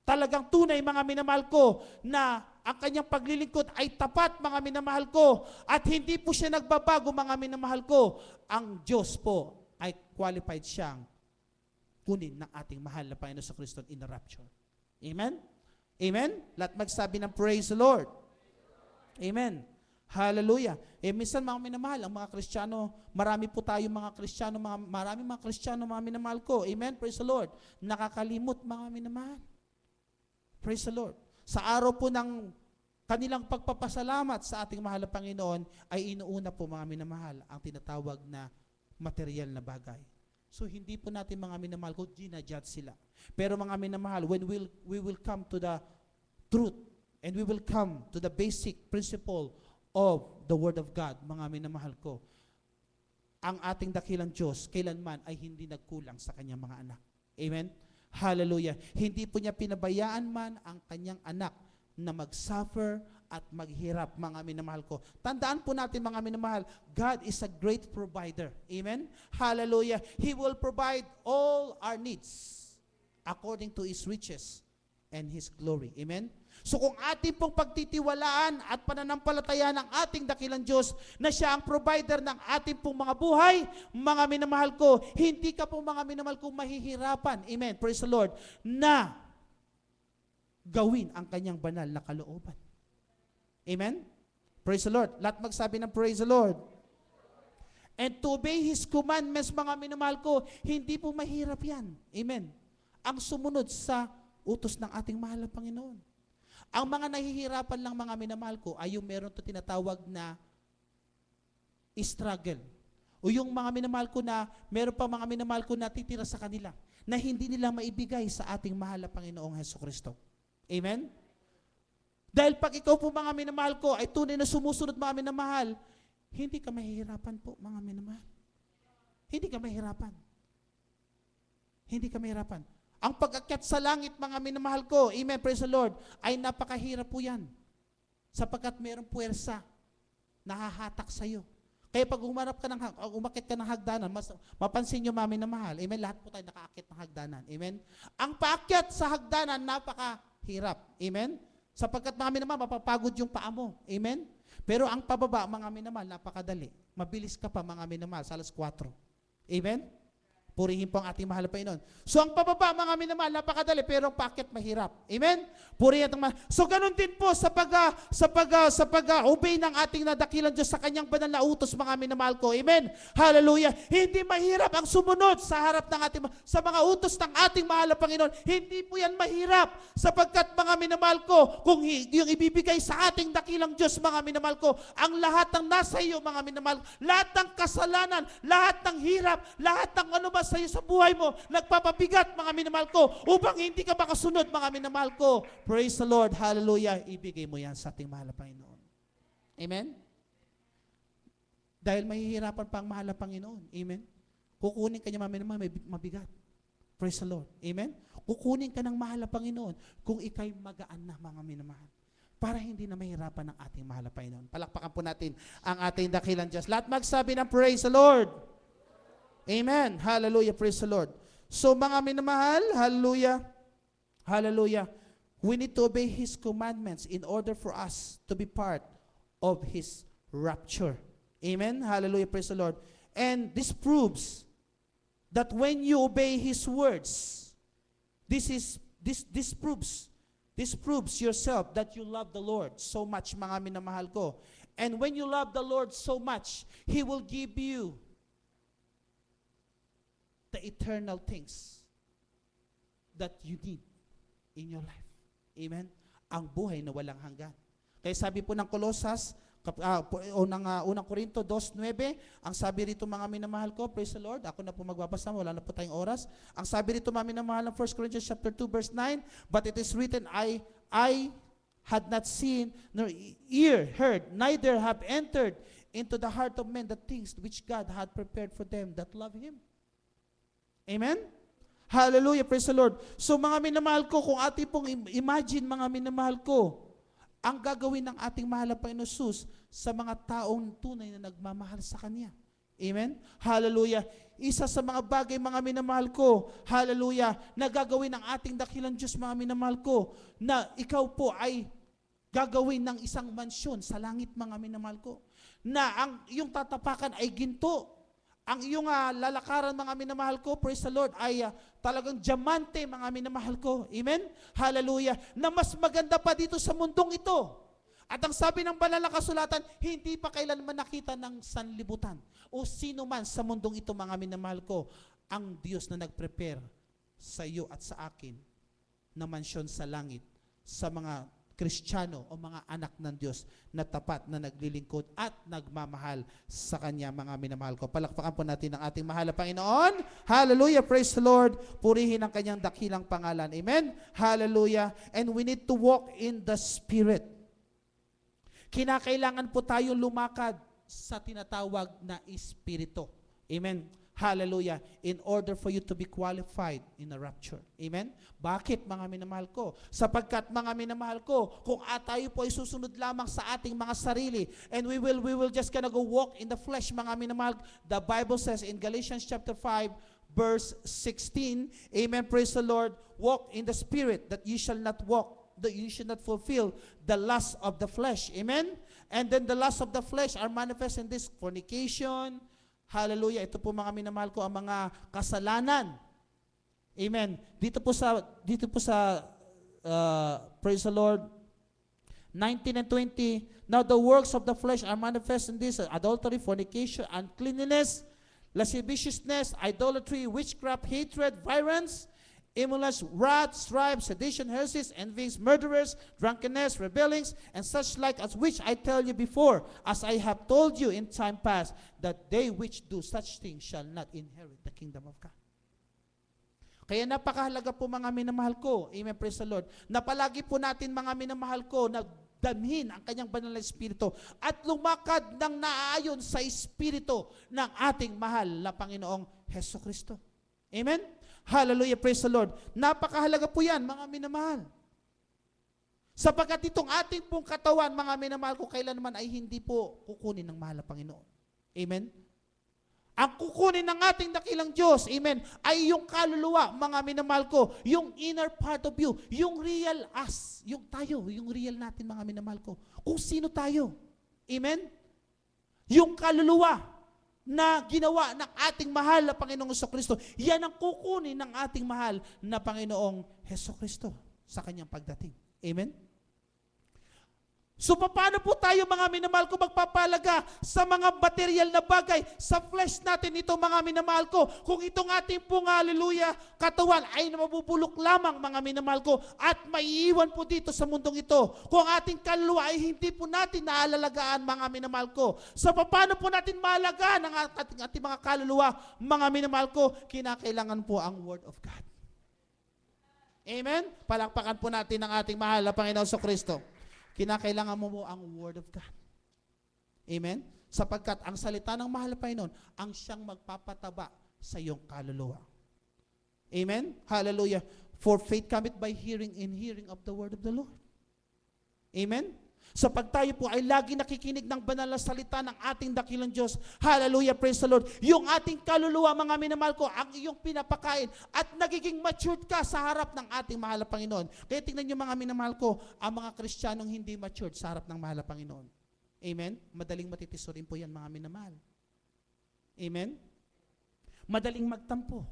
talagang tunay, mga minamahal ko, na ang kanyang paglilingkod ay tapat, mga minamahal ko, at hindi po siya nagbabago, mga minamahal ko, ang Diyos po ay qualified siyang kunin ng ating mahal na Panginoon sa Kristo in the rapture. Amen? Amen? Lahat magsabi ng praise the Lord. Amen. Hallelujah. Minsan, mga minamahal, ang mga Kristiyano, marami po tayo mga Kristiyano, marami mga Kristiyano, mga minamahal ko. Amen? Praise the Lord. Nakakalimot, mga minamahal. Praise the Lord. Sa araw po ng kanilang pagpapasalamat sa ating mahal na Panginoon, ay inuuna po, mga minamahal, ang tinatawag na material na bagay. So hindi po natin, mga minamahal ko, ginajudge sila. Pero mga minamahal, when we will come to the truth and we will come to the basic principle of the Word of God, mga minamahal ko, ang ating dakilang Diyos kailanman ay hindi nagkulang sa kanyang mga anak. Amen? Hallelujah. Hindi po niya pinabayaan man ang kanyang anak na mag-suffer at maghirap, mga minamahal ko. Tandaan po natin, mga minamahal, God is a great provider. Amen? Hallelujah. He will provide all our needs according to His riches and His glory. Amen? So kung ating pong pagtitiwalaan at pananampalatayaan ng ating dakilang Diyos na Siya ang provider ng ating pong mga buhay, mga minamahal ko, hindi ka po, mga minamahal ko, mahihirapan. Amen. Praise the Lord. Na gawin ang kanyang banal na kalooban. Amen. Praise the Lord. Lahat magsabi ng praise the Lord. And to obey His commandments, mga minamahal ko, hindi po mahirap yan. Amen. Ang sumunod sa utos ng ating mahal na Panginoon. Ang mga nahihirapan lang, mga minamahal ko, ay yung meron to tinatawag na struggle. O yung mga minamahal ko na meron pa mga minamahal ko na titira sa kanila na hindi nila maibigay sa ating mahal na Panginoong Hesukristo. Amen? Dahil pag ikaw po, mga minamahal ko, ay tunay na sumusunod, mga minamahal, hindi ka mahihirapan po, mga minamahal. Hindi ka mahihirapan. Hindi ka mahirapan. Ang pag-akyat sa langit, mga minamahal ko, amen, praise the Lord, ay napakahirap po yan. Sapagkat mayroong puwersa na hahatak sa iyo. Kaya pag umakit ka ng hagdanan, mapansin nyo, mga minamahal, amen, lahat po tayo nakaakit ng hagdanan. Amen? Ang paakyat sa hagdanan, napakahirap. Amen? Sapagkat, mga minamahal, mapapagod yung paa mo. Amen? Pero ang pababa, mga minamahal, napakadali. Mabilis ka pa, mga minamahal, sa alas 4. Amen? Purihin po ang ating mahal na Panginoon. So ang pababa, mga minamahal, napakadali, pero ang paakyat mahirap. Amen? Purihin ang mahal. So ganun din po sa pag-obey ng ating nadakilang Diyos sa kanyang banal na utos, mga minamahal ko. Amen? Hallelujah. Hindi mahirap ang sumunod sa harap ng ating, sa mga utos ng ating mahal na Panginoon. Hindi po yan mahirap, sapagkat, mga minamahal ko, kung yung ibibigay sa ating dakilang Diyos, mga minamahal ko, ang lahat ng nasa iyo, mga minamahal, lahat ng kasalanan, lahat ng hirap, lahat ng ano ba sa iyo sa buhay mo, nagpapabigat, mga minamahal ko, upang hindi ka makasunod, mga minamahal ko. Praise the Lord. Hallelujah. Ibigay mo yan sa ating mahal na Panginoon. Amen? Dahil mahihirapan pa ang mahal na Panginoon. Amen? Kukunin ka niya, mga minamahal, mabigat. Praise the Lord. Amen? Kukunin ka ng mahal na Panginoon kung ikay magaan na, mga minamahal, para hindi na mahirapan ng ating mahal na Panginoon. Palakpakan po natin ang ating dakilang Diyos. Lahat magsabi ng praise the Lord. Amen. Hallelujah. Praise the Lord. So, mga minamahal, hallelujah, hallelujah, we need to obey His commandments in order for us to be part of His rapture. Amen. Hallelujah. Praise the Lord. And this proves that when you obey His words, this proves yourself that you love the Lord so much, mga minamahal ko. And when you love the Lord so much, He will give you the eternal things that you need in your life. Amen? Ang buhay na walang hanggan. Kaya sabi po ng Kolosas, unang Korinto 2:9, ang sabi rito, mga minamahal ko, praise the Lord, ako na po magbabasa, wala na po tayong oras. Ang sabi rito, mga minamahal, ng 1 Corinthians chapter 2 verse 9, but it is written, I had not seen, nor ear heard, neither have entered into the heart of men the things which God had prepared for them that love Him. Amen? Hallelujah, praise the Lord. So, mga minamahal ko, kung ating pong imagine, mga minamahal ko, ang gagawin ng ating mahal na Panginoon Jesus sa mga taong tunay na nagmamahal sa Kanya. Amen? Hallelujah. Isa sa mga bagay, mga minamahal ko, hallelujah, na gagawin ng ating dakilang Diyos, mga minamahal ko, na ikaw po ay gagawin ng isang mansyon sa langit, mga minamahal ko, na yung tatapakan ay ginto. Ang iyong lalakaran, mga minamahal ko, praise the Lord, ay talagang diamante, mga minamahal ko. Amen? Hallelujah. Na mas maganda pa dito sa mundong ito. At ang sabi ng banal na kasulatan, hindi pa kailanman nakita ng sanlibutan o sino man sa mundong ito, mga minamahal ko, ang Diyos na nag-prepare sa iyo at sa akin na mansyon sa langit sa mga Kristiyano o mga anak ng Diyos na tapat na naglilingkod at nagmamahal sa Kanya, mga minamahal ko. Palakpakan po natin ang ating mahal na Panginoon. Hallelujah, praise the Lord. Purihin ang Kanyang dakilang pangalan. Amen? Hallelujah. And we need to walk in the Spirit. Kinakailangan po tayo lumakad sa tinatawag na Espiritu. Amen? Hallelujah. In order for you to be qualified in a rapture. Amen? Bakit, mga minamahal ko? Sapagkat, mga minamahal ko, kung tayo po ay susunod lamang sa ating mga sarili, and we will just gonna go walk in the flesh, mga minamahal, the Bible says in Galatians chapter 5, verse 16, amen, praise the Lord, walk in the Spirit, that you shall not fulfill the lust of the flesh. Amen? And then the lust of the flesh are manifest in this fornication. Hallelujah. Ito po, mga minamahal ko, ang mga kasalanan. Amen. Dito po sa praise the Lord, 19 and 20, now the works of the flesh are manifest in this: adultery, fornication, uncleanness, lasciviousness, idolatry, witchcraft, hatred, violence, immolence, wrath, strife, sedition, heresies, envyings, murderers, drunkenness, rebellings, and such like, as which I tell you before, as I have told you in time past, that they which do such things shall not inherit the kingdom of God. Kaya napakahalaga po, mga minamahal ko, amen, praise the Lord, na palagi po natin, mga minamahal ko, na damhin ang kanyang banal na Espiritu at lumakad ng naaayon sa Espiritu ng ating mahal na Panginoong Hesus Kristo. Amen? Hallelujah, praise the Lord. Napakahalaga po yan, mga minamahal. Sapagkat itong ating pong katawan, mga minamahal ko, kailanman ay hindi po kukunin ng mahal na Panginoon. Amen? Ang kukunin ng ating dakilang Diyos, amen, ay yung kaluluwa, mga minamahal ko, yung inner part of you, yung real us, yung tayo, yung real natin, mga minamahal ko. Kung sino tayo. Amen? Yung kaluluwa na ginawa ng ating mahal na Panginoong Jesucristo, yan ang kukunin ng ating mahal na Panginoong Jesucristo sa kanyang pagdating. Amen? So, paano po tayo, mga minamahal ko, magpapalaga sa mga material na bagay, sa flesh natin ito, mga minamahal ko, kung itong ating pong, hallelujah, katawan ay mabubulok lamang, mga minamahal ko, at maiiwan po dito sa mundong ito. Kung ating kaluluwa ay hindi po natin naalalagaan, mga minamahal ko. So, paano po natin maalagaan ang ating mga kaluluwa, mga minamahal ko? Kinakailangan po ang Word of God. Amen? Palakpakan po natin ang ating mahal na Panginoon Jesucristo. Kinakailangan mo ang Word of God. Amen? Sapagkat ang salita ng mahal na Panginoon ang siyang magpapataba sa iyong kaluluwa. Amen? Hallelujah. For faith cometh by hearing, and hearing of the word of the Lord. Amen? So pag tayo po ay lagi nakikinig ng banal na salita ng ating dakilang Diyos, hallelujah, praise the Lord, yung ating kaluluwa, mga minamahal ko, ang iyong pinapakain at nagiging matured ka sa harap ng ating mahal na Panginoon. Kaya tingnan niyo, mga minamahal ko, ang mga Kristiyanong hindi matured sa harap ng mahal na Panginoon. Amen? Madaling matitisurin po yan, mga minamahal. Amen? Madaling magtampo.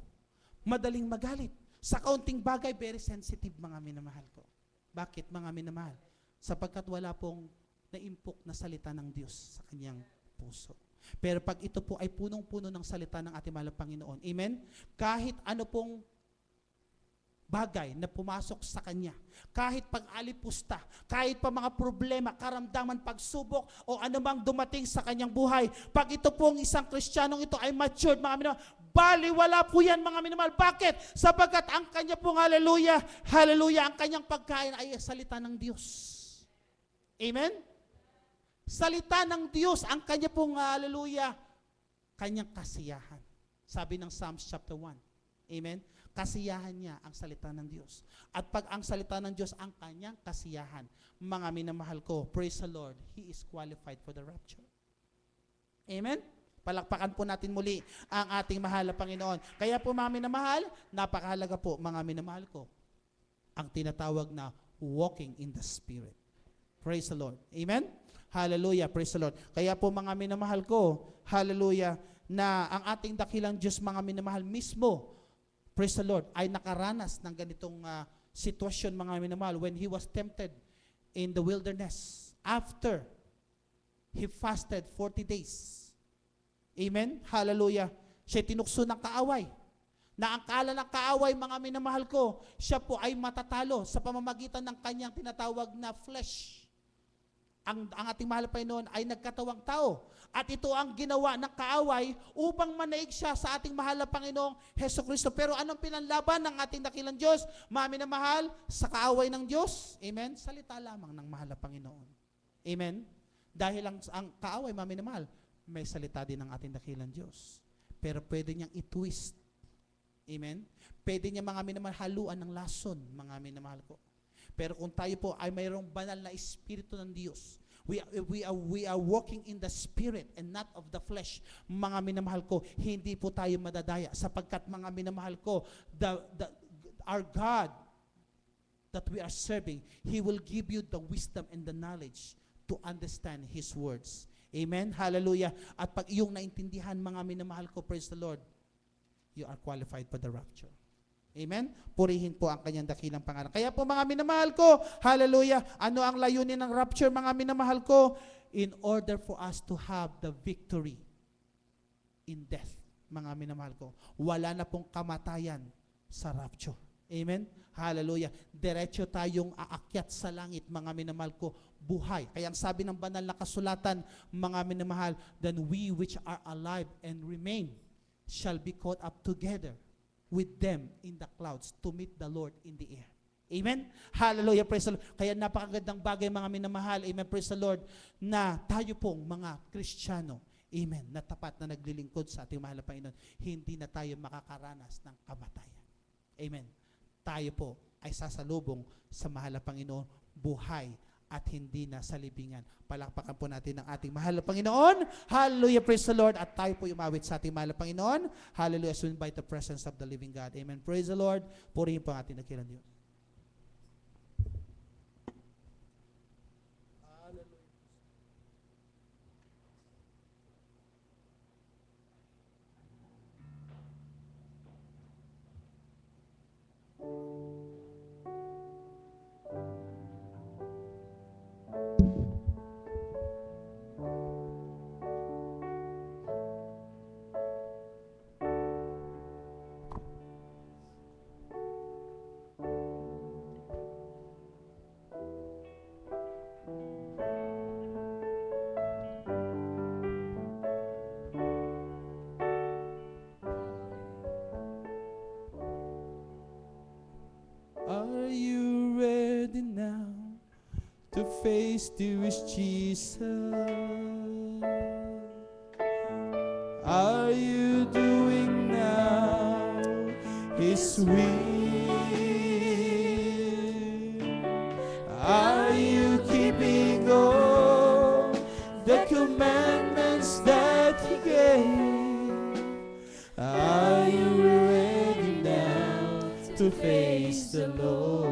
Madaling magalit. Sa kaunting bagay, very sensitive, mga minamahal ko. Bakit, mga minamahal? Sapagkat wala pong naimpok na salita ng Diyos sa kanyang puso. Pero pag ito po ay punong-puno ng salita ng ating mahal na Panginoon, amen? Kahit ano pong bagay na pumasok sa kanya, kahit pag-alipusta, kahit pa mga problema, karamdaman, pagsubok, o anumang dumating sa kanyang buhay, pag ito pong isang Kristiyanong ito ay matured, mga minamahal, baliwala po yan, mga minamahal. Bakit? Sapagkat ang kanya pong hallelujah, hallelujah, ang kanyang pagkain ay salita ng Diyos. Amen? Salita ng Diyos, ang kanya pong, hallelujah, kanyang kasiyahan. Sabi ng Psalms chapter 1. Amen? Kasiyahan niya ang salita ng Diyos. At pag ang salita ng Diyos ang kanyang kasiyahan, mga minamahal ko, praise the Lord, He is qualified for the rapture. Amen? Palakpakan po natin muli ang ating mahal na Panginoon. Kaya po, mga minamahal, napakahalaga po, mga minamahal ko, ang tinatawag na walking in the Spirit. Praise the Lord. Amen? Hallelujah. Praise the Lord. Kaya po, mga minamahal ko, hallelujah, na ang ating dakilang Diyos, mga minamahal mismo, praise the Lord, ay nakaranas ng ganitong sitwasyon, mga minamahal, when He was tempted in the wilderness after He fasted 40 days. Amen? Hallelujah. Siya tinukso ng kaaway. Na ang kala ng kaaway, mga minamahal ko, siya po ay matatalo sa pamamagitan ng kanyang tinatawag na flesh. Ang ating mahal na Panginoon ay nagkatawang tao. At ito ang ginawa ng kaaway upang manaig siya sa ating mahal na Panginoong Jesucristo. Pero anong pinanlaban ng ating dakilang Diyos? Mga minamahal, sa kaaway ng Diyos. Amen? Salita lamang ng mahal na Panginoon. Amen? Dahil ang kaaway, mga minamahal, may salita din ng ating dakilang Diyos. pero pwede niyang i-twist. Amen? Pwede niya mga minamahal haluan ng lason, mga minamahal ko. Pero kung tayo po ay mayroong banal na Espiritu ng Diyos, we are walking in the Spirit and not of the flesh, mga minamahal ko, hindi po tayo madadaya sapagkat mga minamahal ko, our God that we are serving, He will give you the wisdom and the knowledge to understand His words. Amen? Hallelujah. At pag iyong naintindihan, mga minamahal ko, praise the Lord, you are qualified for the rapture. Amen? Purihin po ang kanyang dakilang pangalan. Kaya po mga minamahal ko, hallelujah, ano ang layunin ng rapture, mga minamahal ko? In order for us to have the victory in death, mga minamahal ko. Wala na pong kamatayan sa rapture. Amen? Hallelujah. Diretso tayong aakyat sa langit, mga minamahal ko, buhay. Kaya ang sabi ng banal na kasulatan, mga minamahal, then we which are alive and remain shall be caught up together with them in the clouds to meet the Lord in the air. Amen? Hallelujah, praise the Lord. Kaya napakagandang bagay, mga minamahal, amen, praise the Lord, na tayo pong mga Kristiyano, amen, na tapat na naglilingkod sa ating mahal na Panginoon, hindi na tayo makakaranas ng kamatayan. Amen. Tayo po ay sasalubong sa mahal na Panginoon, buhay at hindi na sa libingan. Palakpakan po natin ang ating mahal na Panginoon. Hallelujah, praise the Lord. At tayo po umawit sa ating mahal na Panginoon. Hallelujah, so invite the presence of the living God. Amen. Praise the Lord. Purihin po ang ating dakilang Diyos. Are you ready now to face this Jesus? Are you doing now His will? Are you keeping all the commandments that He gave? Are you ready now to face the Lord?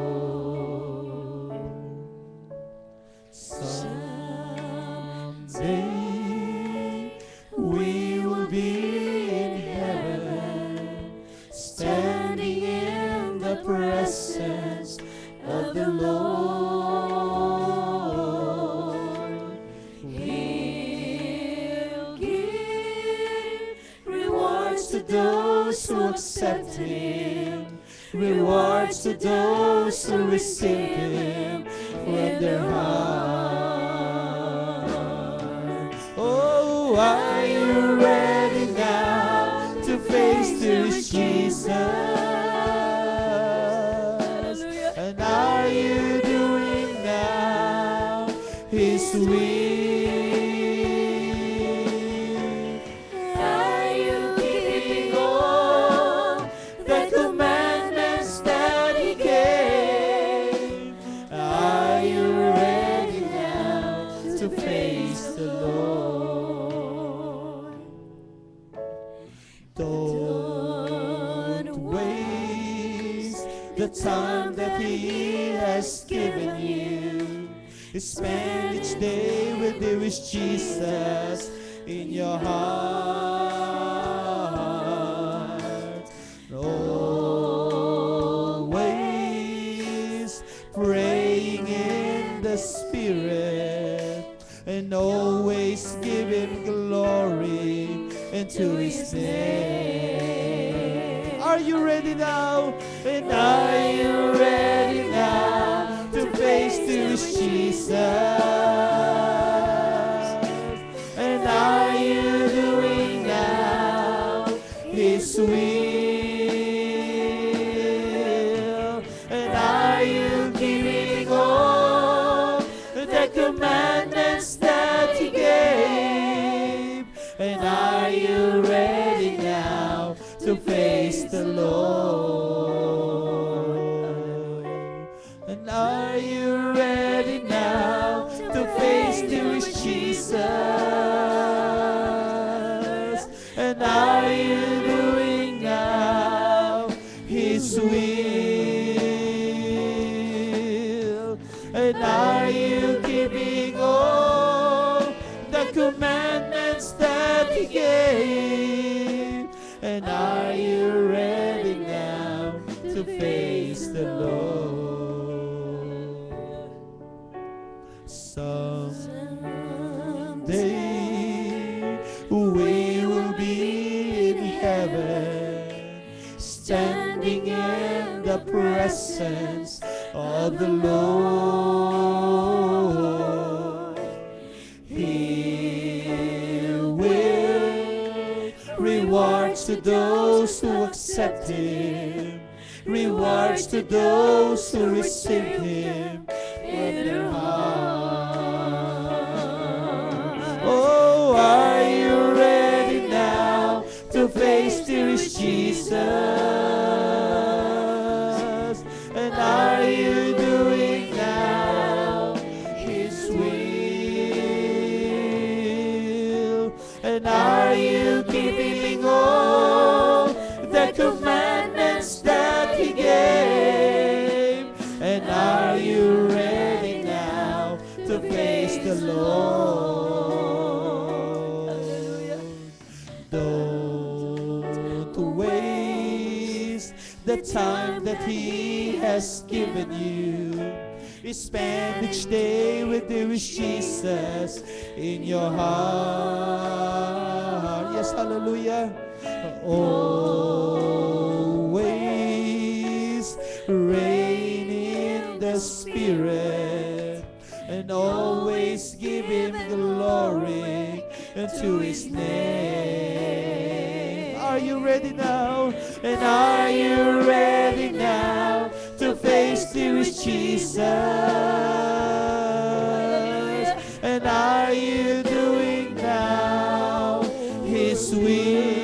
Someday we will be in heaven, standing in the presence of the Lord. He'll give rewards to those who accept Him, rewards to those who receive Him with their heart. Oh, are you ready now to face this Jesus? And are you doing now His will? Are you keeping all the commandments that He gave? Are you ready now to face the Lord? Don't waste the time that He has given you. Spend each day with this Jesus in your heart. Always praying in the Spirit, and always give Him glory into His name. Are you ready now? And are you ready now to face this Jesus? And are you doing now His will? And are you keeping all the commandments that He gave? And are you ready now are you doing now His will? And are you keeping all the commandments that He gave? And are you ready now to face the Lord? Someday we will be in heaven, standing in the presence of the Lord. He will rewards to those who accept Him, rewards to those who receive Him in their heart. Oh, are you ready now to face dearest Jesus? And are you doing now His will? And are you keeping all the commandments that He gave? And are you ready now to face the Lord? Don't waste the time that He has given you. Spend each day with dearest Jesus in your heart. Yes, hallelujah. Always reign in the Spirit, and always give Him glory to His name. Are you ready now? And are you ready now to face dearest Jesus? And are you doing now His will?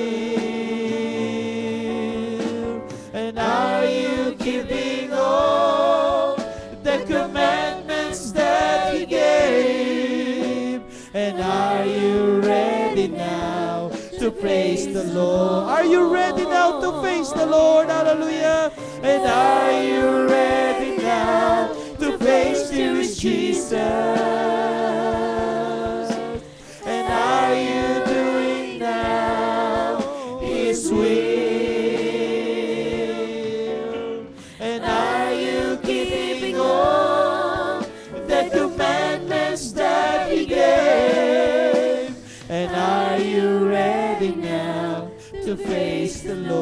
And are you keeping all the commandments that He gave? And are you ready now to praise the Lord? Are you ready now to face the Lord? Hallelujah. And are you ready now to face dearest Jesus? And are you doing now His will? And are you keeping all the commandments that He gave? And are you ready now to face the Lord?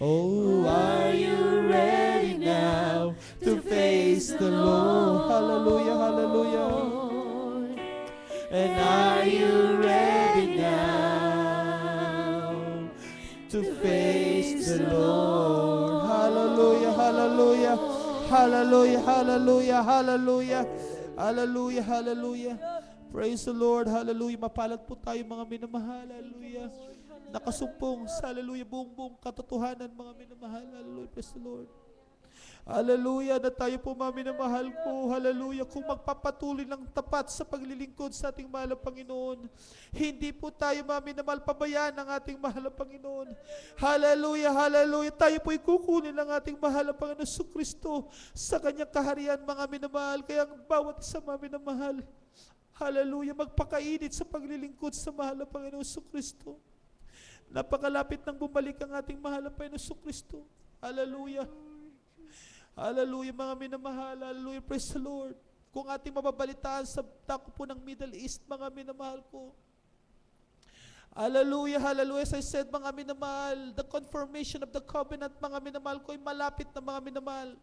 Oh, are you ready now to face the Lord? Hallelujah, hallelujah. And are you ready now to face the Lord? Hallelujah, hallelujah, hallelujah, hallelujah, hallelujah, hallelujah, hallelujah. Praise the Lord, hallelujah. Mapalad po tayo mga minamahal, hallelujah. Nakasumpong sa hallelujah, buong katotohanan mga minamahal, hallelujah, praise the Lord. Hallelujah, na tayo po mga minamahal ko, hallelujah, kung magpapatuloy ng tapat sa paglilingkod sa ating mahal na Panginoon, hindi po tayo mga minamahal pabayaan ng ating mahal na Panginoon. Hallelujah, hallelujah, tayo po ikukunin ng ating mahal na Panginoon Jesucristo sa kanyang kaharian mga minamahal, kaya ang bawat isa mga minamahal, hallelujah, magpakainit sa paglilingkod sa mahal na Panginoon Jesucristo. Napakalapit nang bumalik ang ating mahal na Panginoon Jesucristo. Hallelujah. Hallelujah mga minamahal. Hallelujah. Praise the Lord. Kung ating mababalitaan sa dako po ng Middle East, mga minamahal ko. Hallelujah, hallelujah. As I said, mga minamahal, the confirmation of the covenant, mga minamahal ko, ay malapit na mga minamahal.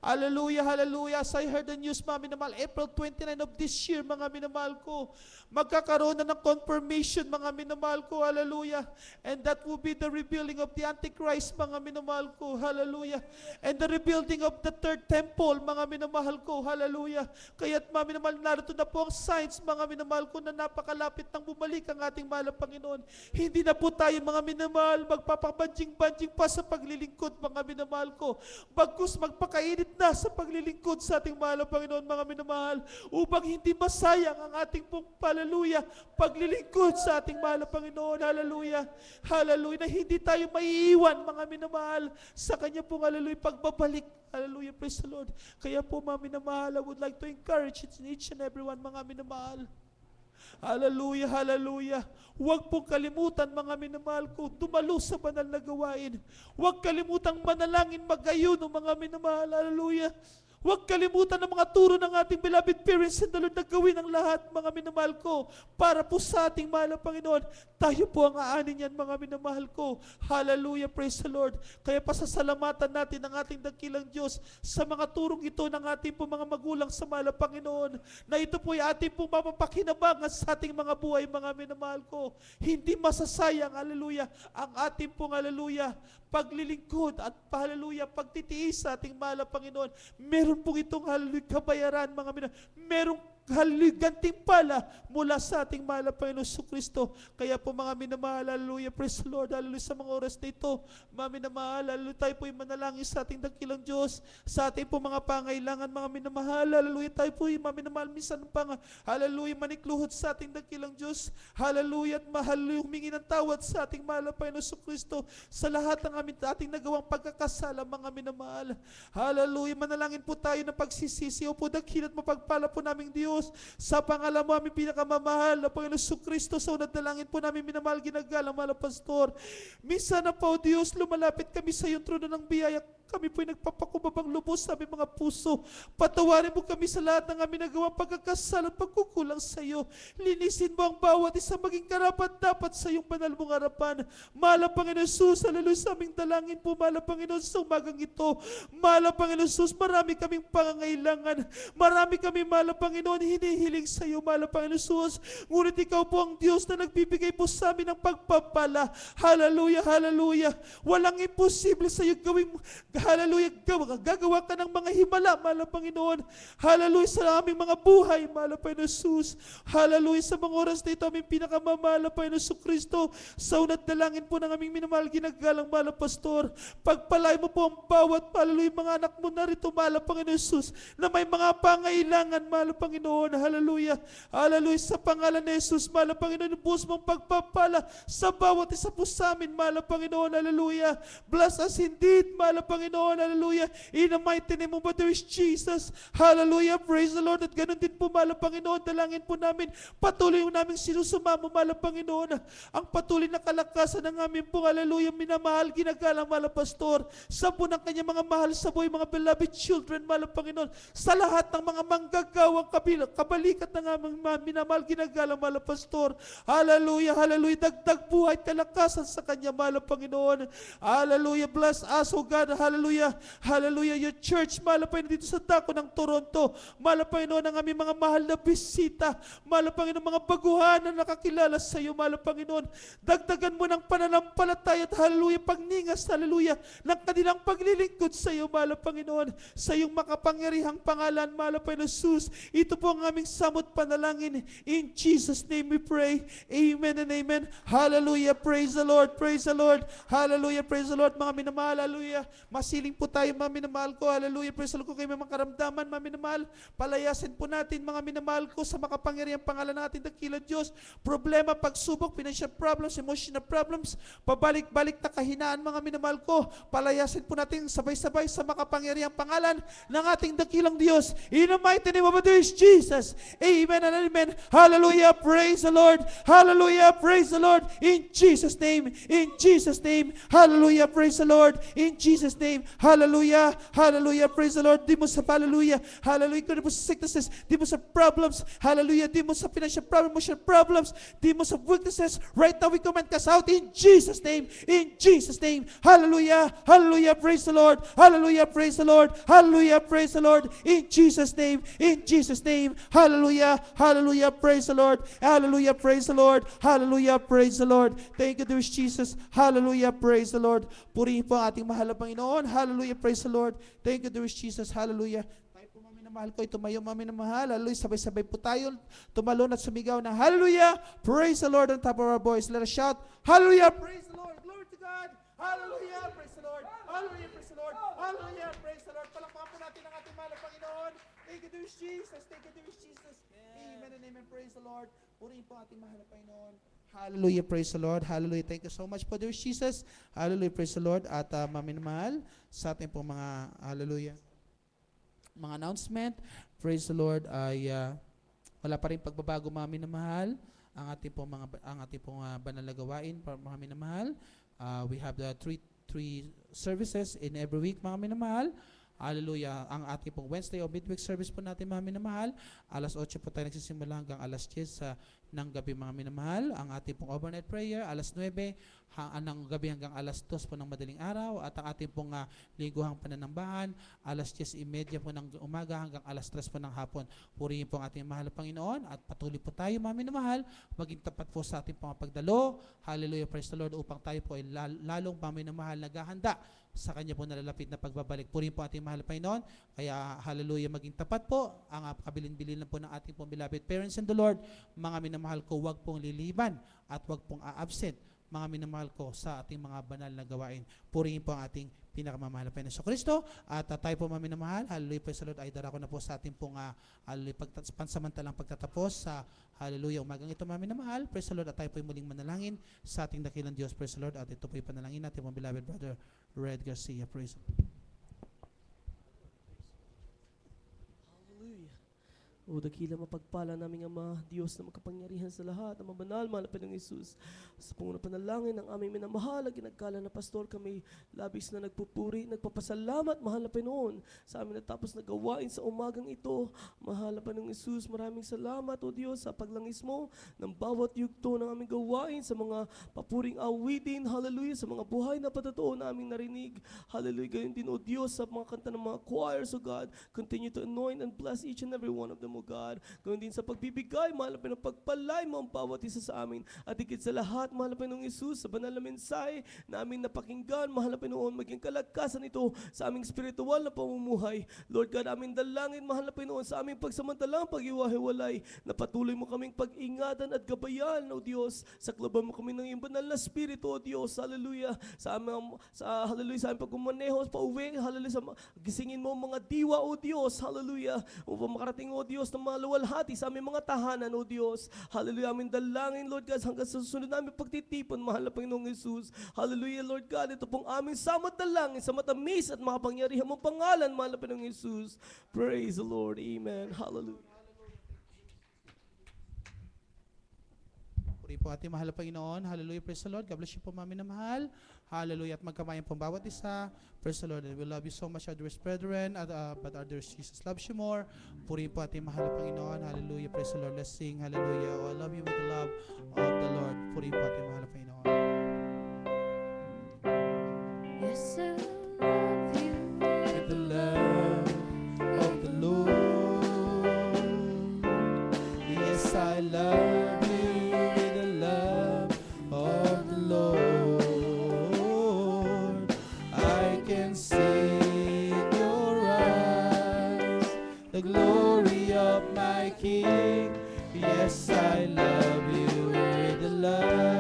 Hallelujah, hallelujah. As I heard the news, mga minamahal, April 29 of this year, mga minamahal ko, magkakaroon na ng confirmation, mga minamahal ko, hallelujah. And that will be the rebuilding of the Antichrist, mga minamahal ko, hallelujah. And the rebuilding of the third temple, mga minamahal ko, hallelujah. Kaya't mga minamahal, narito na po ang signs, mga minamahal ko, na napakalapit nang bumalik ang ating mahal mahal na Panginoon. Hindi na po tayo mga minamahal, magpapabanjing-banjing pa sa paglilingkod, mga minamahal ko. Bagkus magpakainit na sa paglilingkod sa ating mahal na Panginoon, mga minamahal, upang hindi masayang ang ating pong hallelujah, paglilingkod sa ating mahal na Panginoon. Hallelujah. Hallelujah. Na hindi tayo maiiwan, mga minamahal, sa Kanya pong hallelujah, pagbabalik. Hallelujah. Praise the Lord. Kaya po, mga minamahal, I would like to encourage each and everyone, mga minamahal. Hallelujah, hallelujah. Huwag pong kalimutan, mga minamahal ko, dumalo sa banal na gawain. Huwag kalimutang manalangin, mag-ayuno, mga minamahal. Hallelujah. Huwag kalimutan ang mga turo ng ating beloved parents in the Lord na gawin ang lahat, mga minamahal ko, para po sa ating mahal na Panginoon. Tayo po ang aanin yan, mga minamahal ko. Hallelujah, praise the Lord. Kaya pasasalamatan natin ang ating dakilang Diyos sa mga turong ito ng ating po mga magulang sa mahal na Panginoon, na ito po ay ating po mapapakinabangan sa ating mga buhay, mga minamahal ko. Hindi masasayang, hallelujah, ang ating pong, hallelujah, paglilingkod at hallelujah, pagtitiis sa ating mahal na Panginoon. Meron pong itong hallelujah kabayaran, mga minamahal. Merong gantimpala mula sa ating mahal na Panginoon Kristo. Kaya po, mga minamahal, hallelujah, praise the Lord, hallelujah, sa mga oras na ito, mga minamahal, hallelujah, tayo po ay manalangin sa ating dakilang Diyos, sa ating po mga pangailangan, mga minamahal, hallelujah, tayo po ay, mga minamahal, minsan pang, hallelujah, manikluhod sa ating dakilang Diyos, hallelujah, at hallelujah, humingi ng tawad sa ating mahal na Panginoon Kristo sa lahat ng ating nagawang pagkakasala, mga minamahal. Hallelujah, manalangin po tayo ng pagsisisi. O po, dakilat mapagpala po naming Diyos, sa pangalan mo aming pinakamamahal na Panginoon Kristo, sa unang dalangin po namin minamahal, ginagalang, mahal na pastor. Minsan na po, Diyos, lumalapit kami sa iyong trono ng biyaya. Kami po'y nagpapakubabang lubos sa aming mga puso. Patawarin mo kami sa lahat ng aming nagawang pagkakasala at pagkukulang sa iyo. Linisin mo ang bawat isa, maging karapat-dapat sa iyong banal mong harapan. Mahal na Panginoon Jesus, hallelujah, sa aming dalangin po, mahal na Panginoon, sa umagang ito. Mahal na Panginoon Jesus, marami kaming pangangailangan. Marami kami, mahal na Panginoon, hinihiling sa iyo, mahal na Panginoon Jesus. Ngunit ikaw po ang Diyos na nagbibigay po sa amin ng pagpapala. Hallelujah, hallelujah. Walang imposible sa iyo gawin. Hallelujah, gagawa ka ng mga himala, mahal na Panginoon. Hallelujah, sa aming mga buhay, mahal na Panginoon Jesus. Hallelujah, sa mga oras na ito, aming pinakamamahal na Panginoon Kristo. Sa unat dalangin po ng aming minamahal, ginagalang, mahal na Pastor. Pagpalay mo po ang bawat, hallelujah, mga anak mo na rito, mahal na Panginoon Jesus, na may mga pangailangan, mahal na Panginoon. Hallelujah, hallelujah, sa pangalan ni Jesus, mahal na Panginoon, buhos mong pagpapala sa bawat isa po sa amin, mahal na Panginoon. Hallelujah, bless us indeed, mahal na Panginoon. Hallelujah, in the mighty name of there is Jesus. Hallelujah, praise the Lord. At ganun din po, mahal na Panginoon, dalangin po namin, patuloy yung naming sinusumamo, mahal na Panginoon, ang patuloy na kalakasan ng aming po, hallelujah, minamahal, ginagalang, mahal na Pastor, sa po ng kanyang mga mahal sa buhay, mga beloved children, mahal na Panginoon, sa lahat ng mga manggagawang kabalikat ng aming minamahal, ginagalang, mahal na Pastor. Hallelujah, hallelujah, dagdag buhay at kalakasan sa kanya, mahal na Panginoon. Hallelujah, bless us, O God. Hallelujah, hallelujah, your church, mahal na Panginoon, dito sa dako ng Toronto, mahal na Panginoon, ang aming mga mahal na bisita, mahal na Panginoon, mga baguhan na nakakilala sa iyo, mahal na Panginoon. Dagdagan mo ng pananampalataya at hallelujah, pagningas, hallelujah, ng kanilang paglilingkod sa iyo, mahal na Panginoon, sa iyong makapangyarihang pangalan, mahal na Panginoon Jesus. Ito po ang aming samot panalangin. In Jesus' name we pray. Amen and amen. Hallelujah, praise the Lord, praise the Lord. Hallelujah, praise the Lord, mga minamahal. Hallelujah, masiling po tayo, mga minamahal ko. Hallelujah, praise the Lord. Kung kayo may mga karamdaman, mga minamahal, palayasin po natin, mga minamahal ko, sa makapangyarihang pangalan ng ating dakilang Diyos. Problema, pagsubok, financial problems, emotional problems, pabalik-balik na kahinaan, mga minamahal ko, palayasin po natin sabay-sabay sa makapangyarihang pangalan ng ating dakilang Diyos. In the mighty name of Jesus. Amen and amen. Hallelujah, praise the Lord. Hallelujah, praise the Lord. In Jesus' name, in Jesus' name. Hallelujah, praise the Lord. In Jesus' name. Hallelujah, hallelujah, praise the Lord. Di mo sa hallelujah, hallelujah, di mo sa sicknesses, di mo sa problems, hallelujah, di mo sa financial problems, emotional problems, di mo sa weaknesses. Right now we command cast out in Jesus' name. In Jesus' name. Hallelujah, hallelujah, praise the Lord. Hallelujah, praise the Lord. Hallelujah, praise the Lord. In Jesus' name. In Jesus' name. Hallelujah, hallelujah, praise the Lord. Hallelujah, praise the Lord. Hallelujah, praise the Lord. Thank you, dear Jesus. Hallelujah, praise the Lord. Purihin po ang ating mahal na Panginoon. Hallelujah, praise the Lord. Thank you, dear Jesus. Hallelujah. Tayo po, mga minamahal ko, tumayo mga minamahal. Hallelujah. Sabay-sabay po tayo tumalon at sumigaw ng hallelujah. Praise the Lord on top of our voice. Let us shout, hallelujah. Praise the Lord. Glory to God. Hallelujah. Praise the Lord. Hallelujah. Praise the Lord. Hallelujah. Praise the Lord. Palakpakan po natin ang ating mahal na Panginoon. Thank you, dear Jesus. Thank you, dear Jesus. Amen and amen. Praise the Lord. Purihin po ating mahal na Panginoon. Hallelujah, praise the Lord. Hallelujah, thank you so much po, dear Jesus. Hallelujah, praise the Lord. At maminamahal sa ating po mga, hallelujah, mga announcement. Praise the Lord ay wala pa rin pagbabago, mga minamahal. Ang ating pong banal na gawain, mga minamahal. We have the three services in every week, mga minamahal. Hallelujah. Ang ating pong Wednesday o midweek service po natin, mga minamahal. Alas 8 po tayo nagsisimula hanggang alas 10 ng gabi, mga minamahal. Ang ating pong overnight prayer, alas 9 ng gabi hanggang alas 2 po ng madaling araw. At ang ating pong lingguhang pananambahan, alas 10:30 po ng umaga hanggang alas 3 po ng hapon. Purihin po ang ating mahal na Panginoon at patuloy po tayo, mga minamahal, maging tapat po sa ating pong pagdalo. Hallelujah, praise the Lord, upang tayo po ay lalong, mga minamahal, naghahanda sa kanya po nalalapit na pagbabalik. Purihin po ating mahal na Panginoon. Kaya hallelujah, maging tapat po ang kabilin-bilin po ng ating pong beloved parents in the Lord. Mga minamahal ko, wag pong liliban at wag pong a-absent, mga minamahal ko, sa ating mga banal na gawain. Purihin po ang ating pinakamamahal na Panginoon Kristo. At tayo po, mga minamahal, hallelujah, praise the Lord, ay darako na po sa ating pong pansamantalang pagtatapos sa hallelujah umagang ito, mga minamahal. Praise the Lord, at tayo po muling manalangin sa ating dakilang Diyos. Praise the Lord, at ito po yung panalangin natin, mga beloved brother Red Garcia. Praise the Lord. Hallelujah. O dakila mapagpala naming Ama, Diyos na makapangyarihan sa lahat, ang mabanal, mahal na Panginoong Hesus. Sa panguna panalangin ng aming minamahal at ginagkala na pastor, kami labis na nagpupuri, nagpapasalamat, mahal na Panginoon, sa amin natapos na gawain sa umagang ito. Mahal na Panginoong Hesus, maraming salamat, O Diyos, sa paglangis mo ng bawat yugto ng aming gawain, sa mga papuring awitin, hallelujah, sa mga buhay na patotoo na aming narinig. Hallelujah, gayon din, O Diyos, sa mga kanta ng mga choirs, O God, continue to anoint and bless each and every one of them, O God. Gawin din sa pagbibigay, mahal na pinapagpalay mo ang bawat isa sa amin. At higit sa lahat, mahal na Panginoong Hesus, sa banal na mensahe na aming napakinggan, mahal na Panginoon, maging kalagkasan ito sa aming spiritual na pamumuhay. Lord God, aming dalangin, mahal na Panginoon, sa aming pagsamantalang pag-iwahiwalay, na patuloy mo kaming pag-ingatan at gabayan, O Diyos. Saklaban mo kami ng iyong banal na spirito, O Diyos. Hallelujah. Hallelujah, sa aming pagkumaneho, pauwi, hallelujah, gisingin mo ang mga diwa, O Diyos. Hallelujah. Upang makarating, O Diyos, na maluwalhati sa aming mga tahanan, O Diyos. Hallelujah, aming dalangin, Lord God, hanggang sa susunod namin pagtitipon, mahal na Panginoong Hesus. Hallelujah, Lord God, ito pong aming samot dalangin sa matamis at makapangyarihan mong pangalan, mahal na Panginoong Hesus. Praise the Lord. Amen. Hallelujah. Puri po ating mahal na Panginoon. Hallelujah, praise the Lord. God bless you po, mga minamahal. Hallelujah, at magkamayan po bawat isa. Praise the Lord, and we love you so much, our dearest brethren, but our dearest Jesus loves you more. Puri po ating mahal na Panginoon. Hallelujah, praise the Lord. Let's sing, hallelujah. Oh, I love you with the love of the Lord. Puri po ating mahal na Panginoon. Yes, I love you. With the love of the Lord. Yes, I love you with the love of the Lord. I can see in your eyes the glory of my King. Yes, I love you with the love